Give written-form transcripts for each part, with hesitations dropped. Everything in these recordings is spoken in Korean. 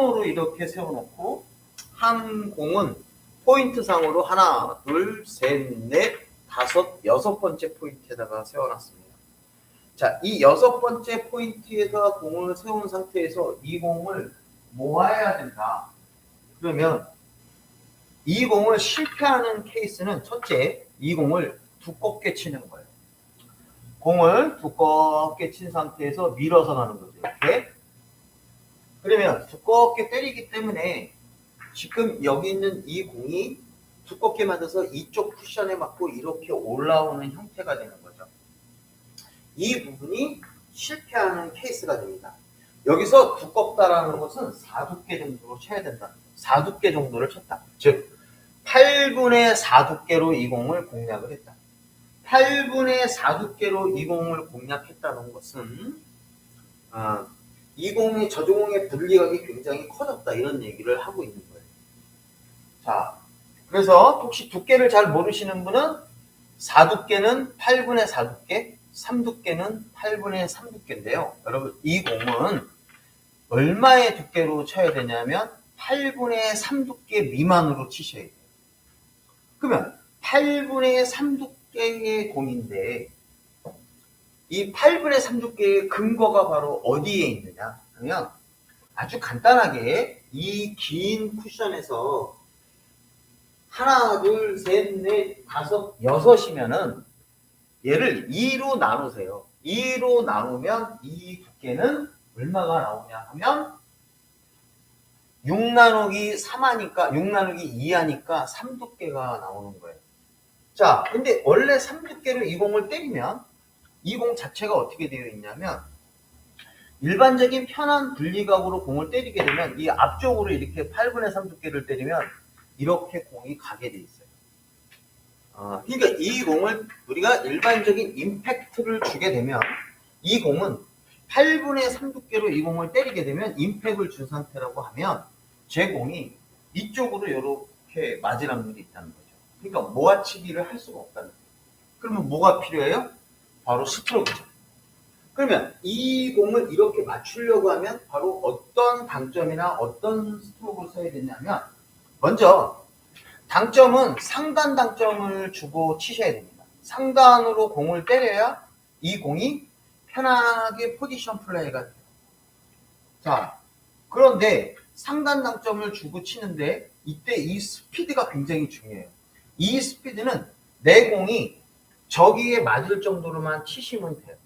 코너로 이렇게 세워놓고 한 공은 포인트상으로 하나, 둘, 셋, 넷, 다섯, 여섯 번째 포인트에다가 세워놨습니다. 자, 이 여섯 번째 포인트에다 공을 세운 상태에서 이 공을 모아야 된다. 그러면 이 공을 실패하는 케이스는 첫째, 이 공을 두껍게 치는 거예요. 공을 두껍게 친 상태에서 밀어서 가는 거죠. 이렇게. 그러면 두껍게 때리기 때문에 지금 여기 있는 이 공이 두껍게 맞아서 이쪽 쿠션에 맞고 이렇게 올라오는 형태가 되는 거죠. 이 부분이 실패하는 케이스가 됩니다. 여기서 두껍다라는 것은 4두께 정도로 쳐야 된다. 4두께 정도를 쳤다. 즉 8분의 4두께로 이 공을 공략을 했다. 8분의 4두께로 이 공을 공략했다는 것은 이 공이 저 공의 분리각이 굉장히 커졌다 이런 얘기를 하고 있는 거예요. 자, 그래서 혹시 두께를 잘 모르시는 분은 4두께는 8분의 4두께, 3두께는 8분의 3두께인데요. 여러분 이 공은 얼마의 두께로 쳐야 되냐면 8분의 3두께 미만으로 치셔야 돼요. 그러면 8분의 3두께의 공인데 이 8분의 3두께의 근거가 바로 어디에 있느냐 하면 아주 간단하게 이 긴 쿠션에서 하나, 둘, 셋, 넷, 다섯, 여섯이면은 얘를 2로 나누세요. 2로 나누면 이 두께는 얼마가 나오냐 하면 6 나누기 3 하니까 6 나누기 2 하니까 3두께가 나오는 거예요. 자, 근데 원래 3두께로 이 공을 때리면 이 공 자체가 어떻게 되어 있냐면 일반적인 편한 분리각으로 공을 때리게 되면 이 앞쪽으로 이렇게 8분의 3 두께를 때리면 이렇게 공이 가게 돼 있어요. 그러니까 이 공을 우리가 일반적인 임팩트를 주게 되면 이 공은 8분의 3 두께로 이 공을 때리게 되면 임팩을 준 상태라고 하면 제 공이 이쪽으로 이렇게 맞을 확률이 있다는 거죠. 그러니까 모아치기를 할 수가 없다는 거예요. 그러면 뭐가 필요해요? 바로 스트로크죠. 그러면 이 공을 이렇게 맞추려고 하면 바로 어떤 당점이나 어떤 스트로크를 써야 되냐면 먼저 당점은 상단 당점을 주고 치셔야 됩니다. 상단으로 공을 때려야 이 공이 편하게 포지션 플레이가 돼요. 자, 그런데 상단 당점을 주고 치는데 이때 이 스피드가 굉장히 중요해요. 이 스피드는 내 공이 저기에 맞을 정도로만 치시면 돼요.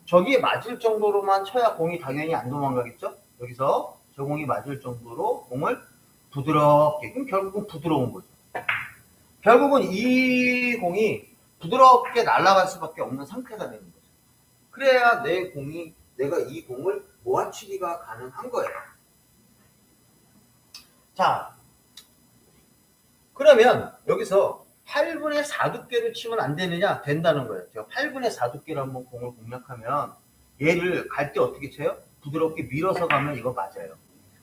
저기에 맞을 정도로만 쳐야 공이 당연히 안 도망가겠죠? 여기서 저 공이 맞을 정도로 공을 부드럽게, 그럼 결국은 부드러운 거죠. 결국은 이 공이 부드럽게 날아갈 수밖에 없는 상태가 되는 거죠. 그래야 내가 이 공을 모아치기가 가능한 거예요. 자, 그러면 여기서 8분의 4두께로 치면 안 되느냐? 된다는 거예요. 제가 8분의 4두께로 한번 공을 공략하면 얘를 갈 때 어떻게 쳐요? 부드럽게 밀어서 가면 이거 맞아요.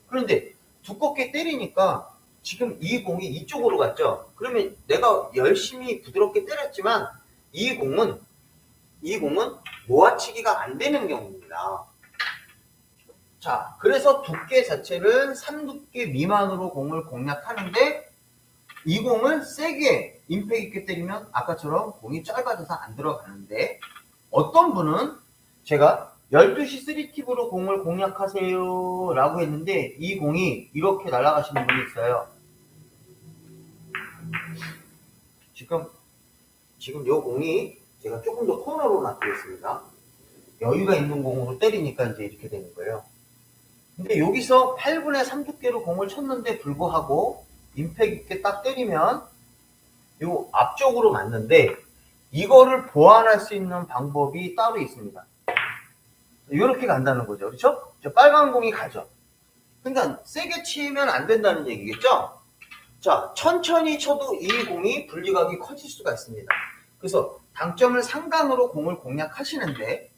그런데 두껍게 때리니까 지금 이 공이 이쪽으로 갔죠? 그러면 내가 열심히 부드럽게 때렸지만 이 공은 모아치기가 안 되는 경우입니다. 자, 그래서 두께 자체를 3두께 미만으로 공을 공략하는데 이 공을 세게 임팩 있게 때리면 아까처럼 공이 짧아져서 안 들어가는데 어떤 분은 제가 12시 3팁으로 공을 공략하세요 라고 했는데 이 공이 이렇게 날아가시는 분이 있어요. 지금 이 공이 제가 조금 더 코너로 놔두겠습니다. 여유가 있는 공으로 때리니까 이제 이렇게 되는 거예요. 근데 여기서 8분의 3 두께로 공을 쳤는데 불구하고 임팩 있게 딱 때리면 요 앞쪽으로 맞는데 이거를 보완할 수 있는 방법이 따로 있습니다. 이렇게 간다는 거죠. 그렇죠? 저 빨간 공이 가죠. 그러니까 세게 치면 안 된다는 얘기겠죠? 자, 천천히 쳐도 이 공이 분리각이 커질 수가 있습니다. 그래서 당점을 상단으로 공을 공략하시는데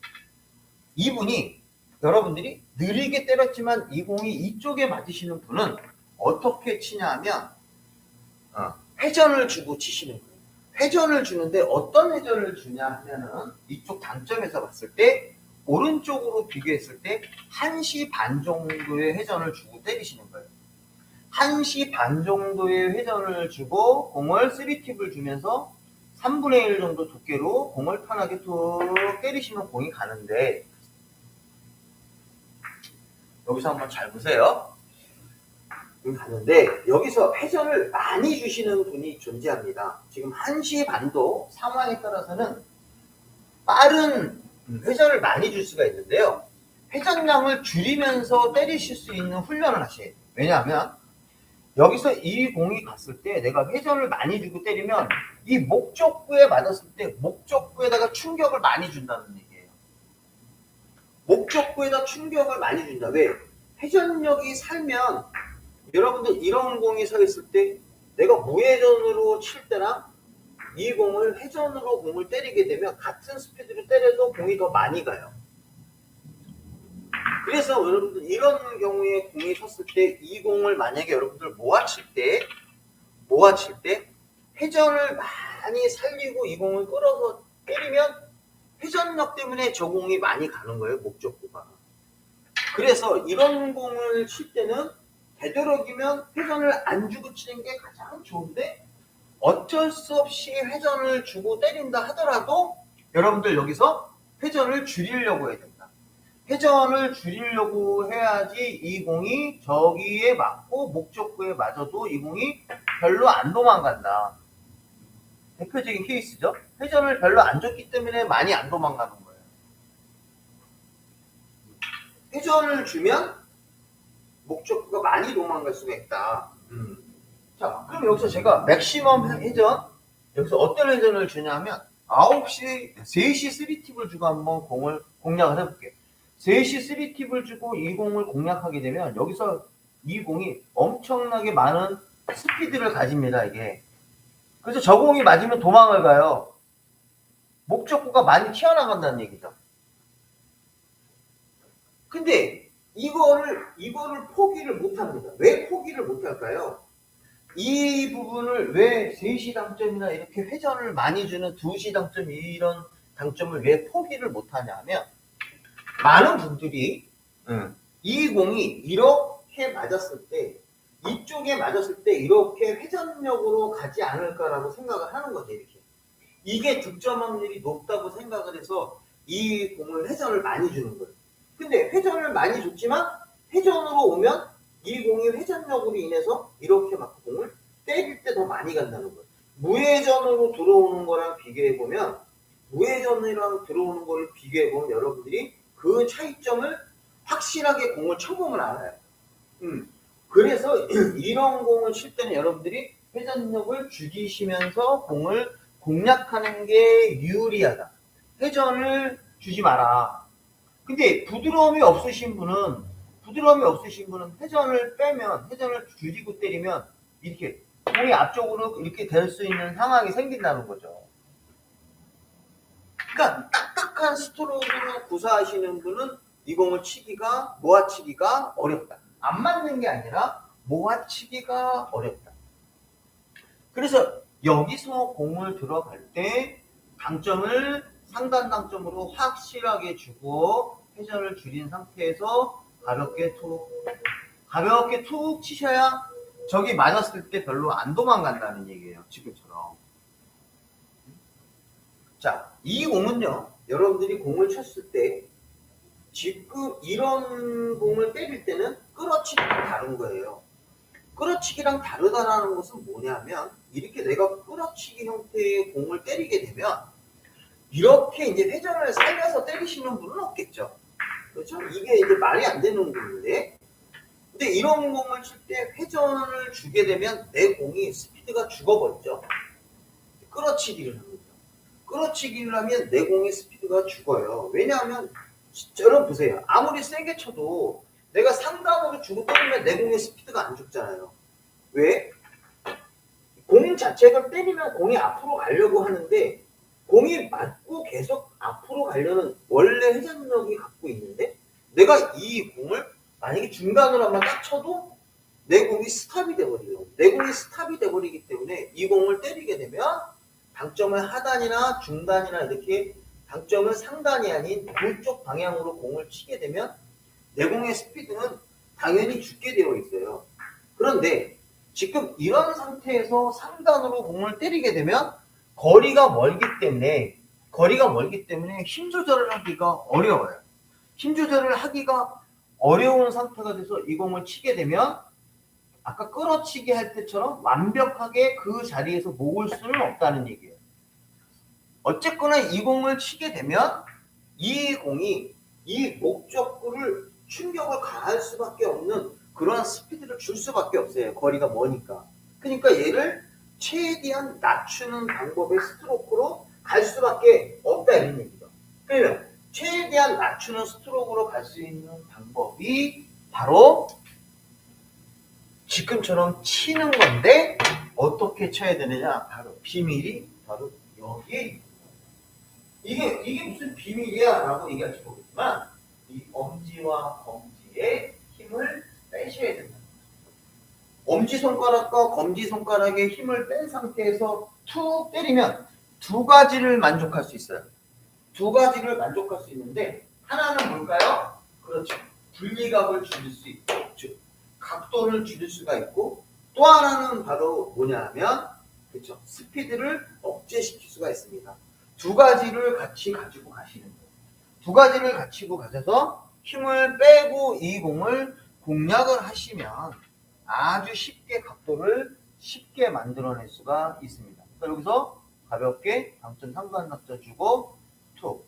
이분이 여러분들이 느리게 때렸지만 이 공이 이쪽에 맞으시는 분은 어떻게 치냐 하면 회전을 주고 치시는 거예요. 회전을 주는데 어떤 회전을 주냐 하면은 이쪽 당점에서 봤을 때 오른쪽으로 비교했을 때 1시 반 정도의 회전을 주고 때리시는 거예요. 1시 반 정도의 회전을 주고 공을 3팁을 주면서 3분의 1 정도 두께로 공을 편하게 툭 때리시면 공이 가는데, 여기서 한번 잘 보세요. 여기 가는데 여기서 회전을 많이 주시는 분이 존재합니다. 지금 1시 반도 상황에 따라서는 빠른 회전을 많이 줄 수가 있는데요. 회전량을 줄이면서 때리실 수 있는 훈련을 하셔야 돼요. 왜냐하면 여기서 이 공이 갔을 때 내가 회전을 많이 주고 때리면 이 목적구에 맞았을 때 목적구에다가 충격을 많이 준다는 얘기예요. 목적구에다 충격을 많이 준다. 왜? 회전력이 살면 여러분들 이런 공이 서 있을 때 내가 무회전으로 칠 때랑 이 공을 회전으로 공을 때리게 되면 같은 스피드로 때려도 공이 더 많이 가요. 그래서 여러분들 이런 경우에 공이 섰을 때 이 공을 만약에 여러분들 모아칠 때 회전을 많이 살리고 이 공을 끌어서 때리면 회전력 때문에 저 공이 많이 가는 거예요. 목적구가. 그래서 이런 공을 칠 때는 되도록이면 회전을 안 주고 치는 게 가장 좋은데, 어쩔 수 없이 회전을 주고 때린다 하더라도 여러분들 여기서 회전을 줄이려고 해야 된다. 회전을 줄이려고 해야지 이 공이 저기에 맞고 목적구에 맞아도 이 공이 별로 안 도망간다. 대표적인 케이스죠. 회전을 별로 안 줬기 때문에 많이 안 도망가는 거예요. 회전을 주면 목적구가 많이 도망갈 수가 있다. 자, 그럼 여기서 제가 맥시멈 회전, 여기서 어떤 회전을 주냐면 9시, 3시 3팁을 주고 한번 공을 공략을 해볼게요. 3시 3팁을 주고 이 공을 공략하게 되면 여기서 이 공이 엄청나게 많은 스피드를 가집니다, 이게. 그래서 저 공이 맞으면 도망을 가요. 목적구가 많이 튀어나간다는 얘기죠. 근데 이거를 포기를 못 합니다. 왜 포기를 못 할까요? 이 부분을 왜 3시 당점이나 이렇게 회전을 많이 주는 2시 당점 이런 당점을 왜 포기를 못 하냐면, 많은 분들이 이 공이 이렇게 맞았을 때, 이쪽에 맞았을 때 이렇게 회전력으로 가지 않을까라고 생각을 하는 거죠. 이렇게. 이게 득점 확률이 높다고 생각을 해서 이 공을 회전을 많이 주는 거예요. 근데 회전을 많이 줬지만 회전으로 오면 이 공이 회전력으로 인해서 이렇게 막 공을 때릴 때 더 많이 간다는 거예요. 무회전으로 들어오는 거랑 비교해보면, 무회전이랑 들어오는 거를 비교해보면 여러분들이 그 차이점을 확실하게 공을 쳐보면 알아요. 그래서 이런 공을 칠 때는 여러분들이 회전력을 줄이시면서 공을 공략하는 게 유리하다. 회전을 주지 마라. 근데 부드러움이 없으신 분은 회전을 빼면, 회전을 줄이고 때리면 이렇게 공이 앞쪽으로 이렇게 될 수 있는 상황이 생긴다는 거죠. 그러니까 딱딱한 스트로크로 구사하시는 분은 이 공을 모아치기가 어렵다. 안 맞는 게 아니라 모아치기가 어렵다. 그래서 여기서 공을 들어갈 때 당점을 상단 당점으로 확실하게 주고 회전을 줄인 상태에서 가볍게 툭 치셔야 저기 맞았을 때 별로 안 도망간다는 얘기예요. 지금처럼. 자, 이 공은요, 여러분들이 공을 쳤을 때 지금 이런 공을 때릴 때는 끌어치기랑 다른 거예요. 끌어치기랑 다르다는 것은 뭐냐면, 이렇게 내가 끌어치기 형태의 공을 때리게 되면 이렇게 이제 회전을 살려서 때리시는 분은 없겠죠. 그렇죠? 이게 이제 말이 안 되는 공인데, 근데 이런 공을 칠 때 회전을 주게 되면 내 공이 스피드가 죽어버리죠. 끌어치기를 합니다. 끌어치기를 하면 내 공의 스피드가 죽어요. 왜냐하면 여러분 보세요. 아무리 세게 쳐도 내가 상단으로 주고 때리면 내 공의 스피드가 안 죽잖아요. 왜? 공 자체가 때리면 공이 앞으로 가려고 하는데, 공이 맞고 계속 앞으로 가려는 원래 회전력이 갖고 있는데, 내가 이 공을 만약에 중간으로 한번 딱 쳐도 내 공이 스탑이 돼버려요. 내 공이 스탑이 돼버리기 때문에 이 공을 때리게 되면 당점을 하단이나 중단이나 이렇게 당점은 상단이 아닌 돌쪽 방향으로 공을 치게 되면 내공의 스피드는 당연히 죽게 되어 있어요. 그런데 지금 이런 상태에서 상단으로 공을 때리게 되면 거리가 멀기 때문에 힘 조절을 하기가 어려워요. 힘 조절을 하기가 어려운 상태가 돼서 이 공을 치게 되면 아까 끌어치기 할 때처럼 완벽하게 그 자리에서 모을 수는 없다는 얘기예요. 어쨌거나 이 공을 치게 되면 이 공이 이 목적구를 충격을 가할 수밖에 없는 그러한 스피드를 줄 수밖에 없어요. 거리가 머니까. 그러니까 얘를 최대한 낮추는 방법의 스트로크로 갈 수밖에 없다 이런 얘기죠. 그러면 최대한 낮추는 스트로크로 갈 수 있는 방법이 바로 지금처럼 치는 건데 어떻게 쳐야 되느냐? 바로 비밀이 바로 여기에 있습니다. 이게 무슨 비밀이야? 라고 얘기할지 모르겠지만 이 엄지와 검지의 힘을 빼셔야 된다. 엄지손가락과 검지손가락의 힘을 뺀 상태에서 툭 때리면 두 가지를 만족할 수 있어요. 두 가지를 만족할 수 있는데 하나는 뭘까요? 그렇죠. 분리각을 줄일 수 있고 즉 각도를 줄일 수가 있고 또 하나는 바로 뭐냐 하면 그렇죠. 스피드를 억제시킬 수가 있습니다. 두 가지를 같이 가지고 가시는 거예요. 두 가지를 가지고 가셔서 힘을 빼고 이 공을 공략을 하시면 아주 쉽게 각도를 쉽게 만들어낼 수가 있습니다. 그러니까 여기서 가볍게 당점 상단 낙점 주고 툭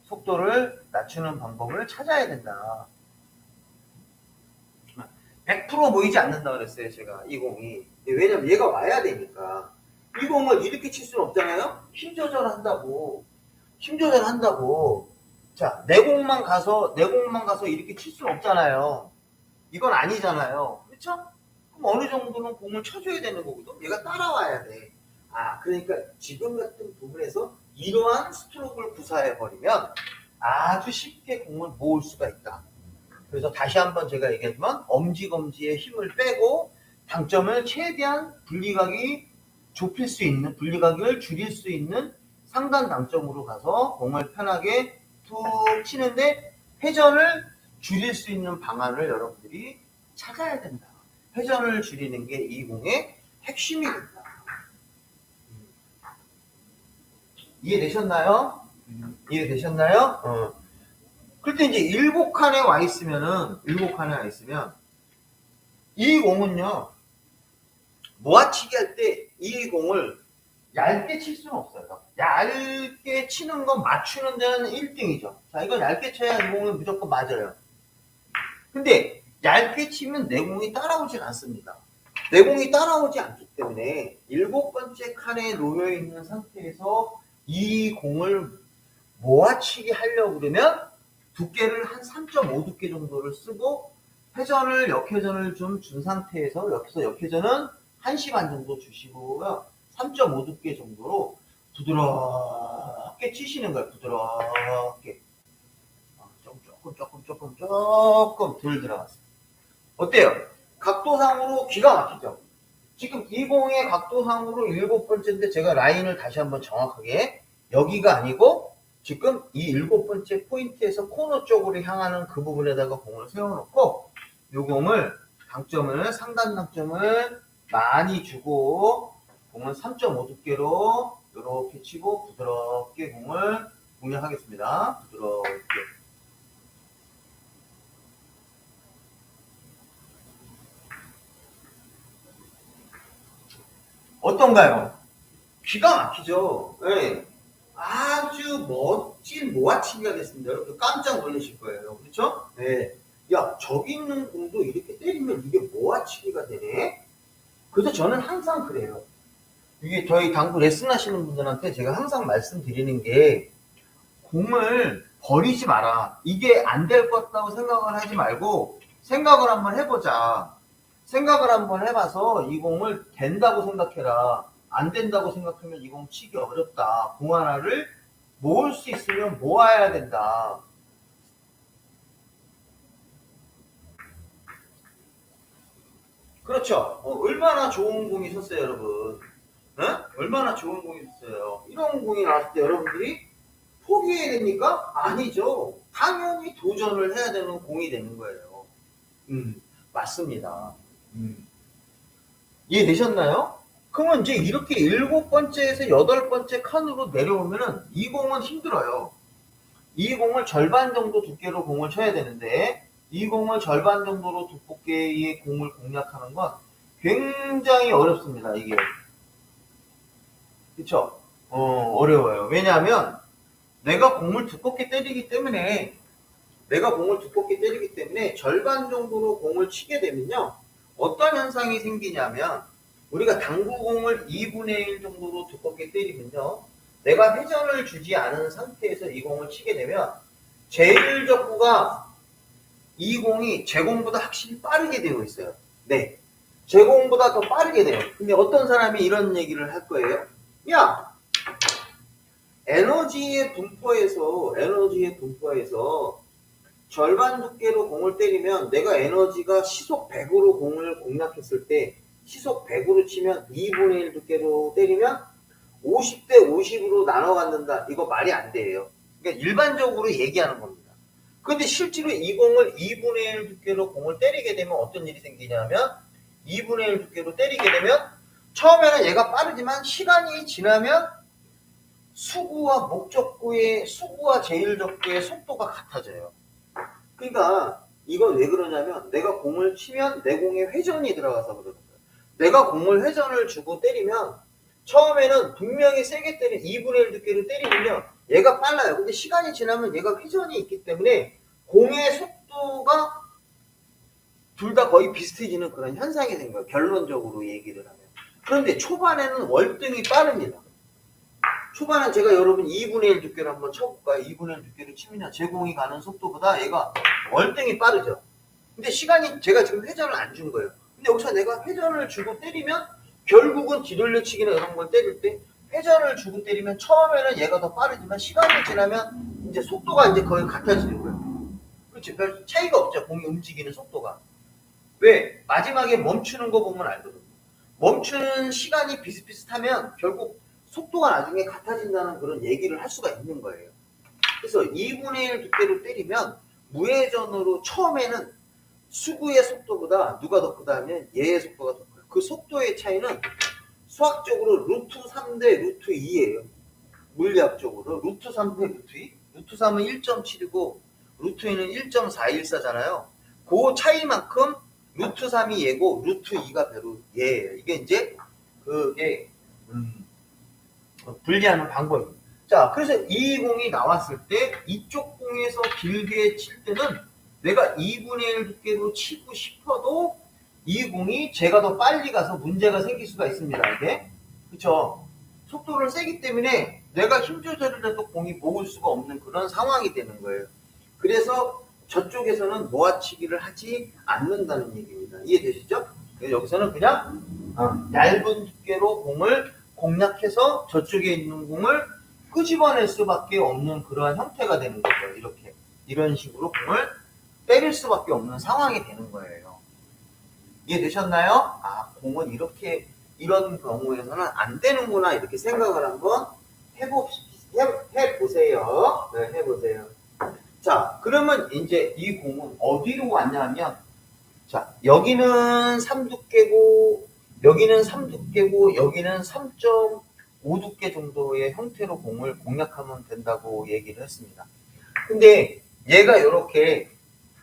속도를 낮추는 방법을 찾아야 된다. 100% 모이지 않는다 그랬어요 제가 이 공이. 왜냐면 얘가 와야 되니까. 이 공을 이렇게 칠 수는 없잖아요. 힘 조절한다고. 자, 내 공만 가서 이렇게 칠 수는 없잖아요. 이건 아니잖아요. 그렇죠? 그럼 어느 정도는 공을 쳐줘야 되는 거거든. 얘가 따라와야 돼. 그러니까 지금 같은 부분에서 이러한 스트로크를 구사해 버리면 아주 쉽게 공을 모을 수가 있다. 그래서 다시 한번 제가 얘기하지만 엄지검지의 힘을 빼고 당점을 최대한 분리각이 좁힐 수 있는, 분리각을 줄일 수 있는 상단 당점으로 가서 공을 편하게 툭 치는데 회전을 줄일 수 있는 방안을 여러분들이 찾아야 된다. 회전을 줄이는 게 이 공의 핵심이 된다. 이해되셨나요? 그때 이제 일복칸에 와 있으면 이 공은요 모아치기 할 때 이 공을 얇게 칠 수는 없어요. 얇게 치는 건 맞추는 데는 1등이죠. 자, 이건 얇게 쳐야 이 공은 무조건 맞아요. 근데 얇게 치면 내 공이 따라오질 않습니다. 내 공이 따라오지 않기 때문에 7번째 칸에 놓여 있는 상태에서 이 공을 모아치기 하려고 그러면 두께를 한 3.5 두께 정도를 쓰고 회전을 역회전을 좀 준 상태에서 여기서 역회전은 1시 반 정도 주시고요. 3.5 두께 정도로 부드럽게 치시는 거예요. 부드럽게. 조금 덜 들어갔어요. 어때요? 각도상으로 기가 막히죠? 지금 이 공의 각도상으로 7번째인데 제가 라인을 다시 한번 정확하게 여기가 아니고 지금 이 7번째 포인트에서 코너 쪽으로 향하는 그 부분에다가 공을 세워놓고 이 공을 당점을 상단 당점을 많이 주고 공을 3.5 두께로 이렇게 치고 부드럽게 공을 공략하겠습니다. 부드럽게. 어떤가요? 기가 막히죠? 네. 아주 멋진 모아치기가 됐습니다. 여러분 깜짝 놀라실 거예요. 그렇죠? 네. 야, 저기 있는 공도 이렇게 때리면 이게 모아치기가 되네? 그래서 저는 항상 그래요. 이게 저희 당구 레슨 하시는 분들한테 제가 항상 말씀드리는 게 공을 버리지 마라. 이게 안 될 것 같다고 생각을 하지 말고 생각을 한번 해보자. 생각을 한번 해봐서 이 공을 된다고 생각해라. 안 된다고 생각하면 이 공 치기 어렵다. 공 하나를 모을 수 있으면 모아야 된다. 그렇죠. 얼마나 좋은 공이 섰어요, 여러분. 응? 얼마나 좋은 공이 됐어요. 이런 공이 나왔을 때 여러분들이 포기해야 됩니까? 아니죠. 당연히 도전을 해야 되는 공이 되는 거예요. 맞습니다. 이해되셨나요? 그러면 이제 이렇게 7번째에서 8번째 칸으로 내려오면은 이 공은 힘들어요. 이 공을 절반 정도 두께로 공을 쳐야 되는데 이 공을 절반 정도로 두껍게의 공을 공략하는 건 굉장히 어렵습니다. 이게. 그쵸? 어려워요. 왜냐하면 내가 공을 두껍게 때리기 때문에 절반 정도로 공을 치게 되면요. 어떤 현상이 생기냐면 우리가 당구공을 2분의 1 정도로 두껍게 때리면요. 내가 회전을 주지 않은 상태에서 이 공을 치게 되면 제일적구가 이 공이 제 공보다 확실히 빠르게 되어 있어요. 네. 제 공보다 더 빠르게 돼요. 근데 어떤 사람이 이런 얘기를 할 거예요. 야! 에너지의 분포에서 절반 두께로 공을 때리면 내가 에너지가 시속 100으로 공을 공략했을 때 시속 100으로 치면 2분의 1 두께로 때리면 50대 50으로 나눠 갖는다. 이거 말이 안 돼요. 그러니까 일반적으로 얘기하는 겁니다. 근데 실제로 이 공을 2분의 1 두께로 공을 때리게 되면 어떤 일이 생기냐면 2분의 1 두께로 때리게 되면 처음에는 얘가 빠르지만 시간이 지나면 수구와 제일적구의 속도가 같아져요. 그러니까 이건 왜 그러냐면 내가 공을 치면 내 공에 회전이 들어가서 그러는 거예요. 내가 공을 회전을 주고 때리면 처음에는 분명히 세게 때린 2분의 1 두께로 때리면 얘가 빨라요. 근데 시간이 지나면 얘가 회전이 있기 때문에 공의 속도가 둘 다 거의 비슷해지는 그런 현상이 된 거예요. 결론적으로 얘기를 하면. 그런데 초반에는 월등히 빠릅니다. 초반은 제가 여러분 2분의 1 두께를 한번 쳐볼까요? 2분의 1 두께를 치면 제 공이 가는 속도보다 얘가 월등히 빠르죠. 근데 시간이 제가 지금 회전을 안 준 거예요. 근데 여기서 내가 회전을 주고 때리면 결국은 뒤돌려치기나 이런 걸 때릴 때 회전을 주고 때리면 처음에는 얘가 더 빠르지만 시간이 지나면 이제 속도가 이제 거의 같아지는 거예요. 그렇죠. 별 차이가 없죠. 공이 움직이는 속도가. 왜? 마지막에 멈추는 거 보면 알거든요. 멈추는 시간이 비슷비슷하면 결국 속도가 나중에 같아진다는 그런 얘기를 할 수가 있는 거예요. 그래서 2분의 1 두께로 때리면 무회전으로 처음에는 수구의 속도보다 누가 더 크다 하면 얘의 속도가 더 커요. 그 속도의 차이는 수학적으로 루트 3 대 루트 2예요. 물리학적으로 루트 3 대 루트 2. 루트 3은 1.7이고 루트 2는 1.414잖아요. 그 차이만큼 루트 3이 얘고 루트 2가 배로 얘예요. 이게 이제 그게 분리하는 방법입니다. 자, 그래서 이 공이 나왔을 때 이쪽 공에서 길게 칠 때는 내가 2분의 1 두께로 치고 싶어도 이 공이 제가 더 빨리 가서 문제가 생길 수가 있습니다. 이게. 그쵸? 속도를 세기 때문에 내가 힘 조절을 해도 공이 모을 수가 없는 그런 상황이 되는 거예요. 그래서 저쪽에서는 모아치기를 하지 않는다는 얘기입니다. 이해되시죠? 여기서는 그냥 얇은 두께로 공을 공략해서 저쪽에 있는 공을 끄집어낼 수밖에 없는 그러한 형태가 되는 거죠. 이렇게. 이런 식으로 공을 때릴 수밖에 없는 상황이 되는 거예요. 이해되셨나요? 아, 공은 이렇게, 이런 경우에서는 안 되는구나. 이렇게 생각을 한번 해보세요. 네, 해보세요. 자, 그러면 이제 이 공은 어디로 왔냐면, 자, 여기는 3두께고, 여기는 3두께고, 여기는 3.5 두께 정도의 형태로 공을 공략하면 된다고 얘기를 했습니다. 근데 얘가 이렇게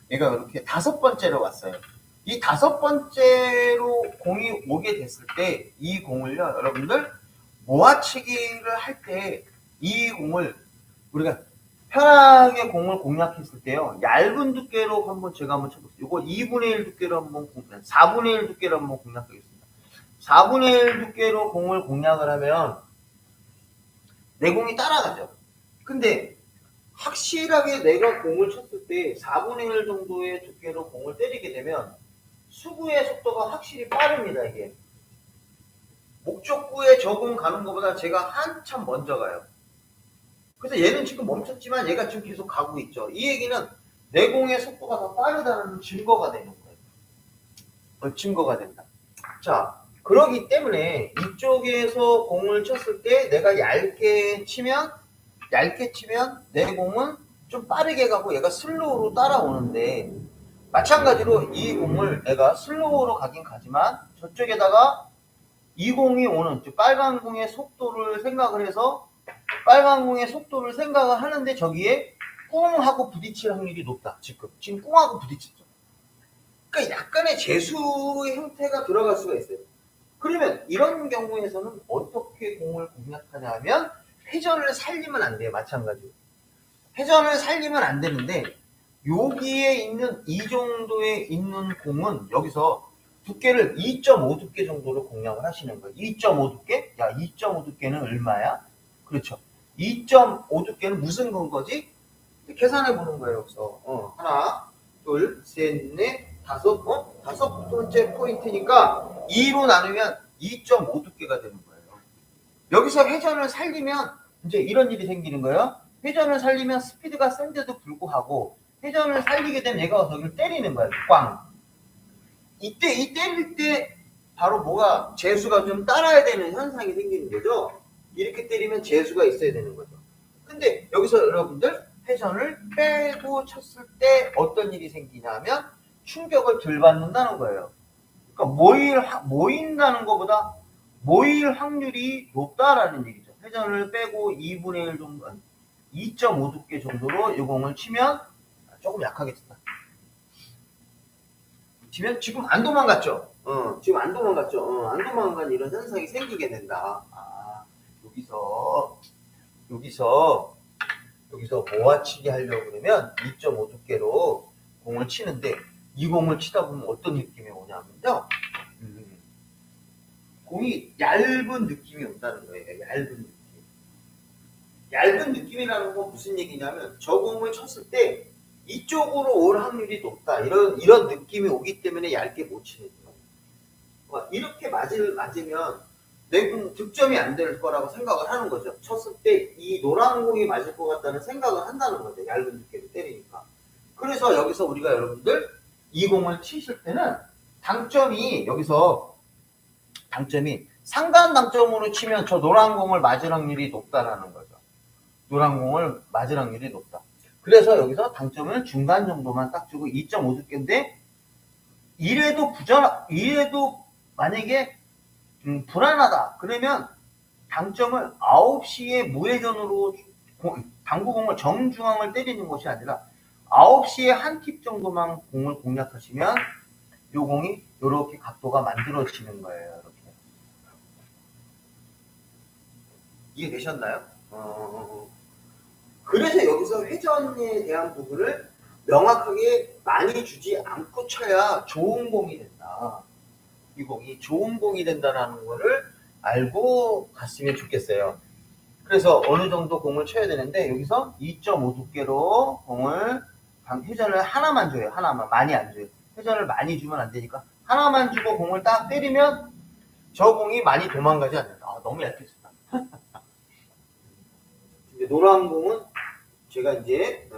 5번째로 왔어요. 이 5번째로 공이 오게 됐을 때 이 공을요, 여러분들 모아치기를 할 때 이 공을 우리가 편하게 공을 공략했을 때요, 얇은 두께로 제가 한번 쳐볼게요. 이거 2분의 1 두께로 한번 4분의 1 두께로 한번 공략하겠습니다. 4분의 1 두께로 공을 공략을 하면 내 공이 따라가죠. 근데 확실하게 내가 공을 쳤을 때 4분의 1 정도의 두께로 공을 때리게 되면 수구의 속도가 확실히 빠릅니다. 이게 목적구에 저공 가는 것보다 제가 한참 먼저 가요. 그래서 얘는 지금 멈췄지만 얘가 지금 계속 가고 있죠. 이 얘기는 내 공의 속도가 더 빠르다는 증거가 되는 거예요. 증거가 된다. 자, 그러기 때문에 이쪽에서 공을 쳤을 때 내가 얇게 치면 내 공은 좀 빠르게 가고 얘가 슬로우로 따라오는데, 마찬가지로 이 공을 내가 슬로우로 가긴 가지만 저쪽에다가 이 공이 오는 빨간 공의 속도를 생각을 해서 하는데 저기에 꿍하고 부딪힐 확률이 높다. 지금 꿍하고 부딪히죠. 그러니까 약간의 재수의 형태가 들어갈 수가 있어요. 그러면 이런 경우에서는 어떻게 공을 공략하냐 하면 회전을 살리면 안 돼요. 마찬가지로 회전을 살리면 안 되는데, 여기에 있는 이 정도에 있는 공은 여기서 두께를 2.5 두께 정도로 공략을 하시는 거예요. 2.5 두께? 야, 2.5 두께는 얼마야? 그렇죠. 2.5 두께는 무슨 근거지? 계산해 보는 거예요. 여기서 하나, 둘, 셋, 넷, 다섯 번째 포인트니까 2로 나누면 2.5 두께가 되는 거예요. 여기서 회전을 살리면 이제 이런 일이 생기는 거예요. 회전을 살리면 스피드가 센데도 불구하고 회전을 살리게 되면 얘가 저기를 때리는 거예요. 꽝. 이때 이 때릴 때 바로 뭐가 재수가 좀 따라야 되는 현상이 생기는 거죠. 이렇게 때리면 재수가 있어야 되는 거죠. 근데 여기서 여러분들 회전을 빼고 쳤을 때 어떤 일이 생기냐면 충격을 덜 받는다는 거예요. 그러니까 모인다는 것보다 모일 확률이 높다라는 얘기죠. 회전을 빼고 2분의 1 정도, 2.5 두께 정도로 이 공을 치면 조금 약하게 쳤다. 치면 지금 안 도망갔죠? 지금 안 도망갔죠? 안 도망간 이런 현상이 생기게 된다. 여기서 모아치기 하려고 그러면 2.5 두께로 공을 치는데, 이 공을 치다 보면 어떤 느낌이 오냐면요. 공이 얇은 느낌이 온다는 거예요. 얇은 느낌이라는 건 무슨 얘기냐면, 저 공을 쳤을 때 이쪽으로 올 확률이 높다. 이런 느낌이 오기 때문에 얇게 못 치는 거예요. 이렇게 맞으면 내 공 득점이 안 될 거라고 생각을 하는 거죠. 쳤을 때 이 노란 공이 맞을 것 같다는 생각을 한다는 거죠. 얇은 두께로 때리니까. 그래서 여기서 우리가 여러분들 이 공을 치실 때는 당점이 상단 당점으로 치면 저 노란 공을 맞을 확률이 높다라는 거죠. 노란 공을 맞을 확률이 높다. 그래서 여기서 당점을 중간 정도만 딱 주고 2.5 두께인데, 이래도 만약에 불안하다. 그러면 당점을 9시에 무회전으로 당구공을 정중앙을 때리는 것이 아니라 9시에 한 팁 정도만 공을 공략하시면 이 공이 이렇게 각도가 만들어지는 거예요. 이렇게. 이해되셨나요? 그래서 여기서 회전에 대한 부분을 명확하게 많이 주지 않고 쳐야 좋은 공이 된다. 이 공이 좋은 공이 된다는 거를 알고 갔으면 좋겠어요. 그래서 어느 정도 공을 쳐야 되는데, 여기서 2.5 두께로 공을 회전을 하나만 줘요. 하나만. 많이 안 줘요. 회전을 많이 주면 안 되니까 하나만 주고 공을 딱 때리면 저 공이 많이 도망가지 않는다. 너무 얇게 쳤다. 노란 공은 제가 이제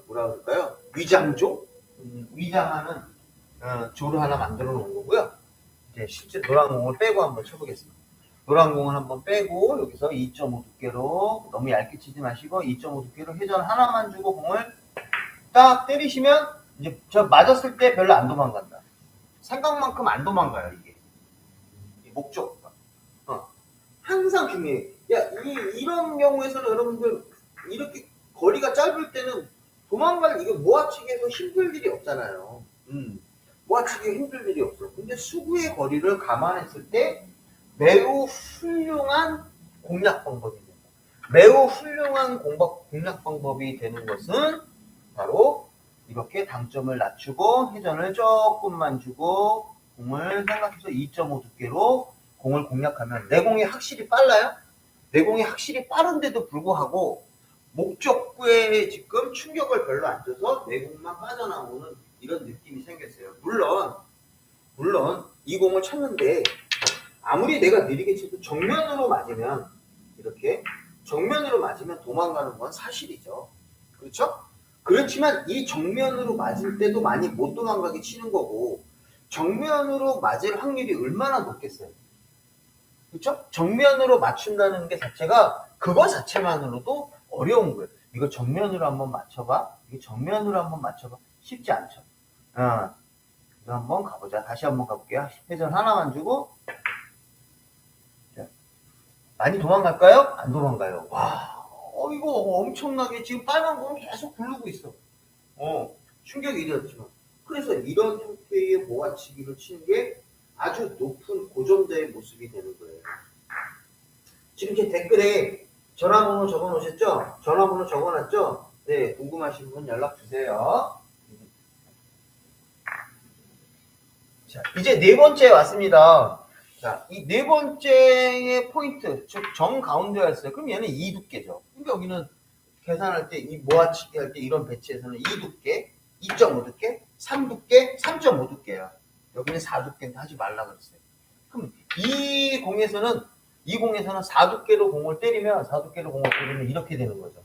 뭐라 그럴까요? 위장조? 위장하는 조를 하나 만들어 놓은 거고요. 이제 실제 노란 공을 빼고 한번 쳐보겠습니다. 노란 공을 한번 빼고 여기서 2.5 두께로, 너무 얇게 치지 마시고 2.5 두께로 회전 하나만 주고 공을 딱 때리시면 이제 저 맞았을 때 별로 안 도망간다. 생각만큼 안 도망가요. 이게 목적과 항상 중요해. 이런 경우에서는 여러분들 이렇게 거리가 짧을 때는 이게 모아치기에서 힘들 일이 없잖아요. 모아치기에 힘들 일이 없어. 근데 수구의 거리를 감안했을 때 매우 훌륭한 공략 방법이 됩니다. 매우 훌륭한 공략 방법이 되는 것은 바로 이렇게 당점을 낮추고 회전을 조금만 주고 공을 생각해서 2.5 두께로 공을 공략하면 내 공이 확실히 빨라요. 내 공이 확실히 빠른데도 불구하고 목적구에 지금 충격을 별로 안 줘서 내 공만 빠져나오는 이런 느낌이 생겼어요. 물론 이 공을 쳤는데 아무리 내가 느리게 쳐도 정면으로 맞으면 도망가는 건 사실이죠. 그렇죠? 그렇지만 이 정면으로 맞을 때도 많이 못 도망가게 치는 거고, 정면으로 맞을 확률이 얼마나 높겠어요. 그렇죠? 정면으로 맞춘다는 게 자체가 그거 자체만으로도 어려운 거예요. 이거 정면으로 한번 맞춰봐. 이거 정면으로 한번 맞춰봐. 쉽지 않죠. 이거 한번 가보자. 다시 한번 가볼게요. 회전 하나만 주고. 자, 많이 도망갈까요? 안 도망가요. 와, 이거 엄청나게 지금 빨간 공 계속 굴르고 있어. 충격이 일이었지만. 그래서 이런 형태의 모아치기를 치는 게 아주 높은 고점자의 모습이 되는 거예요. 지금 제 댓글에 전화번호 적어 놓으셨죠? 전화번호 적어 놨죠? 네, 궁금하신 분 연락 주세요. 자, 이제 네 번째 왔습니다. 자, 이 네 번째의 포인트, 즉 정 가운데가 있어요. 그럼 얘는 2두께죠. 그러니까 여기는 계산할 때, 이 모아치기 할 때 이런 배치에서는 2두께, 2.5두께, 3두께, 3.5두께야. 여기는 4두께인데 하지 말라 그랬어요. 그럼 이 공에서는 4두께로 공을 때리면 이렇게 되는 거죠.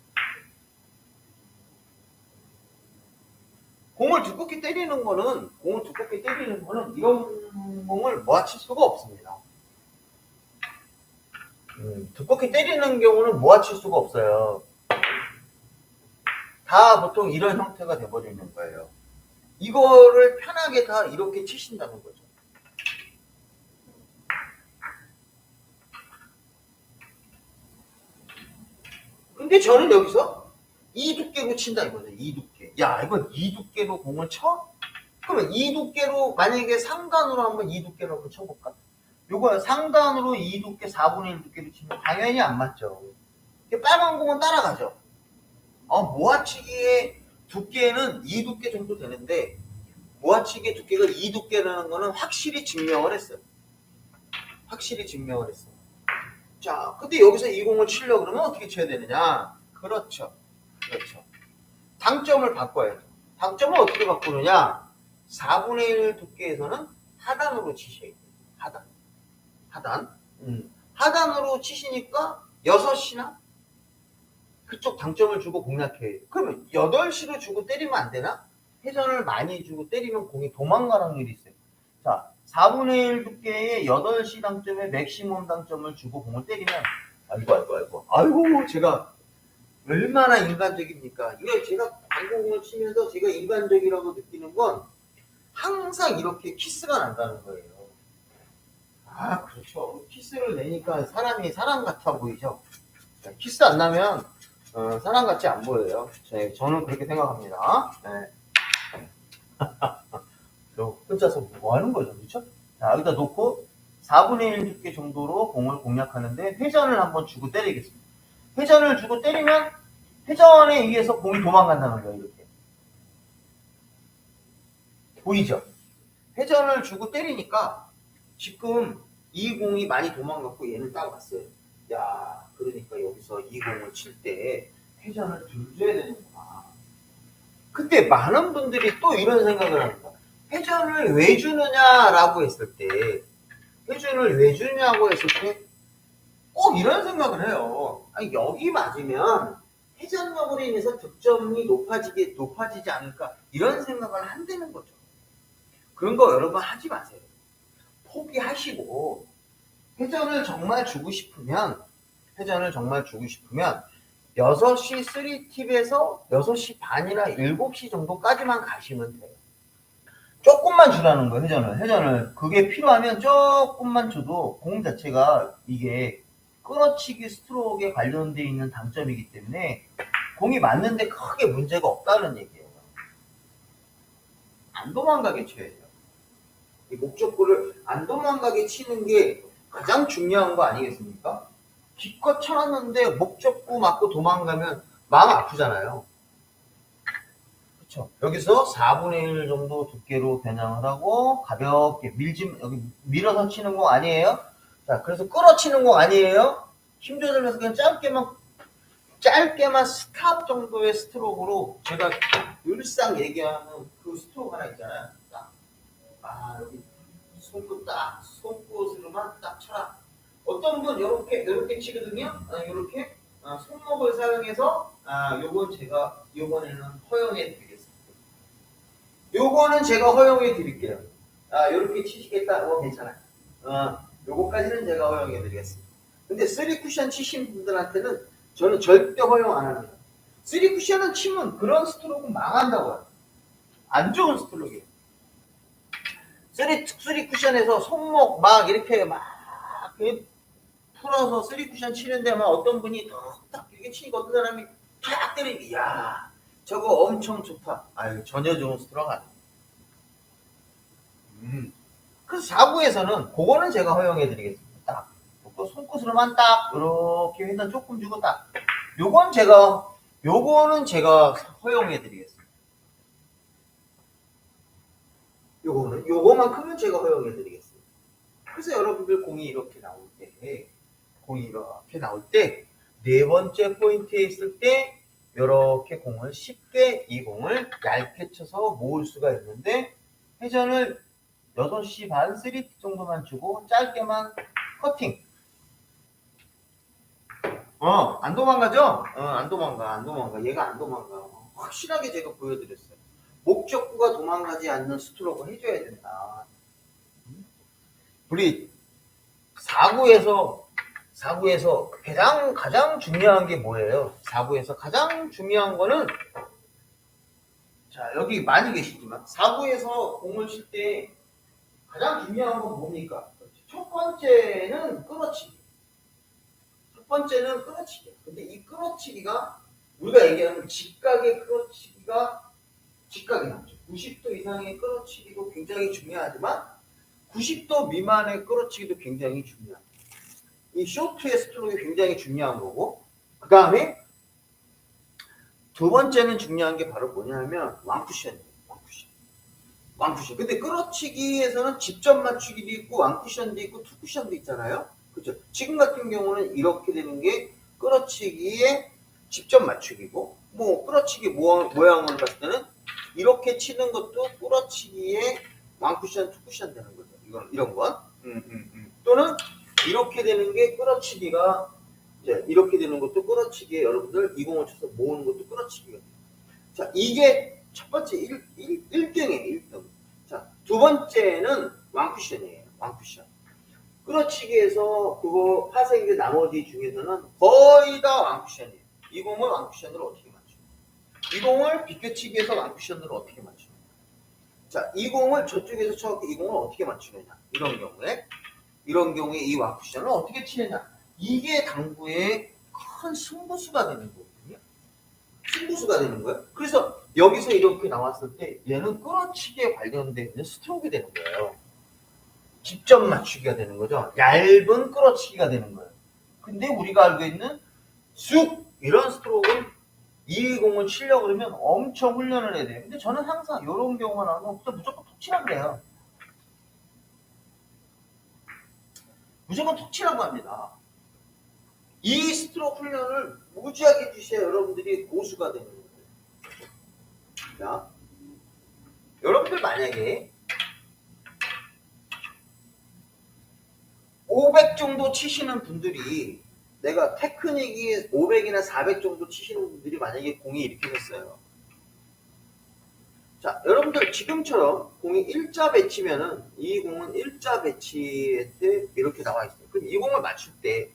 공을 두껍게 때리는 거는 이런 공을 모아칠 수가 없습니다. 두껍게 때리는 경우는 모아칠 수가 없어요. 다 보통 이런 형태가 돼버리는 거예요. 이거를 편하게 다 이렇게 치신다는 거죠. 근데 저는 여기서 2두께로 친다 이거죠. 2두께. 야, 이건 2두께로 공을 쳐? 그러면 2두께로 만약에 상단으로 한번 2두께로 한번 쳐볼까? 요거 상단으로 2두께 4분의 1 두께로 치면 당연히 안 맞죠. 빨간 공은 따라가죠. 모아치기의 두께는 2두께 정도 되는데 모아치기의 두께가 2두께라는 거는 확실히 증명을 했어요. 자, 근데 여기서 이 공을 치려고 그러면 어떻게 쳐야 되느냐? 그렇죠. 당점을 바꿔야죠. 당점을 어떻게 바꾸느냐? 4분의 1 두께에서는 하단으로 치셔야 돼요. 하단. 하단으로 치시니까 6시나 그쪽 당점을 주고 공략해야 돼요. 그러면 8시로 주고 때리면 안 되나? 회전을 많이 주고 때리면 공이 도망갈 확률이 있어요. 자, 4분의 1 두께의 8시 당점에 맥시멈 당점을 주고 공을 때리면 아이고 제가 얼마나 인간적입니까? 이게 제가 방공을 치면서 제가 인간적이라고 느끼는 건 항상 이렇게 키스가 난다는 거예요. 그렇죠. 키스를 내니까 사람이 사람 같아 보이죠. 키스 안 나면 사람 같이 안 보여요. 저는 그렇게 생각합니다. 네. 혼자서 뭐 하는 거죠, 그렇죠? 자, 여기다 놓고 4분의 1 두께 정도로 공을 공략하는데 회전을 한번 주고 때리겠습니다. 회전을 주고 때리면 회전에 의해서 공이 도망간다는 거예요, 이렇게. 보이죠? 회전을 주고 때리니까 지금 이 공이 많이 도망갔고 얘는 따라갔어요. 야, 그러니까 여기서 이 공을 칠 때 회전을 줄여야 되는구나. 근데 많은 분들이 또 이런 생각을 합니다. 회전을 왜 주느냐라고 했을 때 꼭 이런 생각을 해요. 여기 맞으면 회전력으로 인해서 득점이 높아지지 않을까 이런 생각을 한다는 거죠. 그런 거 여러분 하지 마세요. 포기하시고 회전을 정말 주고 싶으면 6시 3팁에서 6시 반이나 7시 정도까지만 가시면 돼요. 조금만 주라는 거예요. 회전을 그게 필요하면 조금만 줘도 공 자체가 이게 끌어치기 스트로크에 관련되어 있는 당점이기 때문에 공이 맞는데 크게 문제가 없다는 얘기예요. 안 도망가게 쳐야 돼요. 이 목적구를 안 도망가게 치는 게 가장 중요한 거 아니겠습니까? 기껏 쳐놨는데 목적구 맞고 도망가면 마음 아프잖아요. 그렇죠. 여기서 4분의 1 정도 두께로 변형을 하고 가볍게 여기 밀어서 치는 공 아니에요? 자, 그래서 끌어치는 공 아니에요? 힘 조절해서 그냥 짧게만 스탑 정도의 스트로크로 제가 늘상 얘기하는 그 스트로크 하나 있잖아요. 여기 손끝으로만 딱 쳐라. 어떤 분 이렇게 치거든요. 이렇게 손목을 사용해서 요번에는 허용해 드리겠습니다. 요거는 제가 허용해 드릴게요. 이렇게 치시겠다. 괜찮아요. 요거까지는 제가 허용해 드리겠습니다. 근데 3 쿠션 치신 분들한테는 저는 절대 허용 안 합니다. 3 쿠션은 치면 그런 스트로크는 망한다고요. 안 좋은 스트로크예요. 3 쿠션에서 손목 막 이렇게 막 풀어서 3 쿠션 치는데 막 어떤 분이 탁탁 이렇게 치니까 어떤 사람이 탁 때리니, 야 저거 엄청 좋다. 아유, 전혀 좋은 스트로크 아니에요. 그래서 4구에서는 그거는 제가 허용해 드리겠습니다. 딱 손끝으로만 딱 이렇게 회전 조금 주고 딱 요거는 제가 허용해 드리겠습니다. 요거만큼은 제가 허용해 드리겠습니다. 그래서 여러분들 공이 이렇게 나올 때 네 번째 포인트에 있을 때 이렇게 공을 쉽게 이 공을 얇게 쳐서 모을 수가 있는데, 회전을 6시 반 3티 정도만 주고 짧게만 커팅. 안 도망가죠? 안 도망가. 얘가 안 도망가. 확실하게 제가 보여드렸어요. 목적구가 도망가지 않는 스트로크를 해줘야 된다. 우리 4구에서 가장 중요한 게 뭐예요? 4구에서 가장 중요한 거는, 자, 여기 많이 계시지만 4구에서 공을 칠 때 가장 중요한 건 뭡니까? 첫 번째는 끌어치기. 근데 이 끌어치기가 우리가 얘기하는 직각의 끌어치기가 직각이 나죠. 90도 이상의 끌어치기도 굉장히 중요하지만 90도 미만의 끌어치기도 굉장히 중요합니다. 이 쇼트의 스트로크가 굉장히 중요한 거고, 그 다음에 두 번째는 중요한 게 바로 뭐냐면 왕쿠션이에요. 왕쿠션. 근데 끌어치기에서는 직접 맞추기도 있고 왕쿠션도 있고 투쿠션도 있잖아요. 그렇죠? 지금 같은 경우는 이렇게 되는 게 끌어치기에 직접 맞추기고, 뭐 끌어치기 모양으로 봤을 때는 이렇게 치는 것도 끌어치기에 왕쿠션, 투쿠션 되는 거죠. 이런 건. 또는 이렇게 되는 게 끌어치기가, 이제 이렇게 되는 것도 끌어치기에 여러분들 이 공을 쳐서 모으는 것도 끌어치기가 돼요. 자, 이게 첫 번째 1등이에요. 1등. 자, 두 번째는 왕쿠션이에요. 왕쿠션. 끌어치기에서 그거 파생된 나머지 중에서는 거의 다 왕쿠션이에요. 이 공을 왕쿠션으로 어떻게 맞추냐? 이 공을 비껴치기에서 왕쿠션으로 어떻게 맞추냐? 자, 이 공을 저쪽에서 쳐갖고 이 공을 어떻게 맞추느냐? 이런 경우에 이 왕쿠션을 어떻게 치느냐? 이게 당구의 큰 승부수가 되는 거거든요. 승부수가 되는 거예요. 그래서 여기서 이렇게 나왔을 때 얘는 끌어치기에 관련된 스트로크가 되는 거예요. 직접 맞추기가 되는 거죠. 얇은 끌어치기가 되는 거예요. 근데 우리가 알고 있는 쑥 이런 스트로크는 이 공을 치려고 그러면 엄청 훈련을 해야 돼요. 근데 저는 항상 이런 경우가 나오면 무조건 툭 치라고 그래요. 무조건 툭 치라고 합니다. 이 스트로크 훈련을 무지하게 해주셔야 여러분들이 고수가 되는 거예요. 자, 여러분들 만약에 500 정도 치시는 분들이, 내가 테크닉이 500이나 400 정도 치시는 분들이 만약에 공이 이렇게 됐어요. 자, 여러분들 지금처럼 공이 일자 배치면은 이 공은 일자 배치에 이렇게 나와 있어요. 그럼 이 공을 맞출 때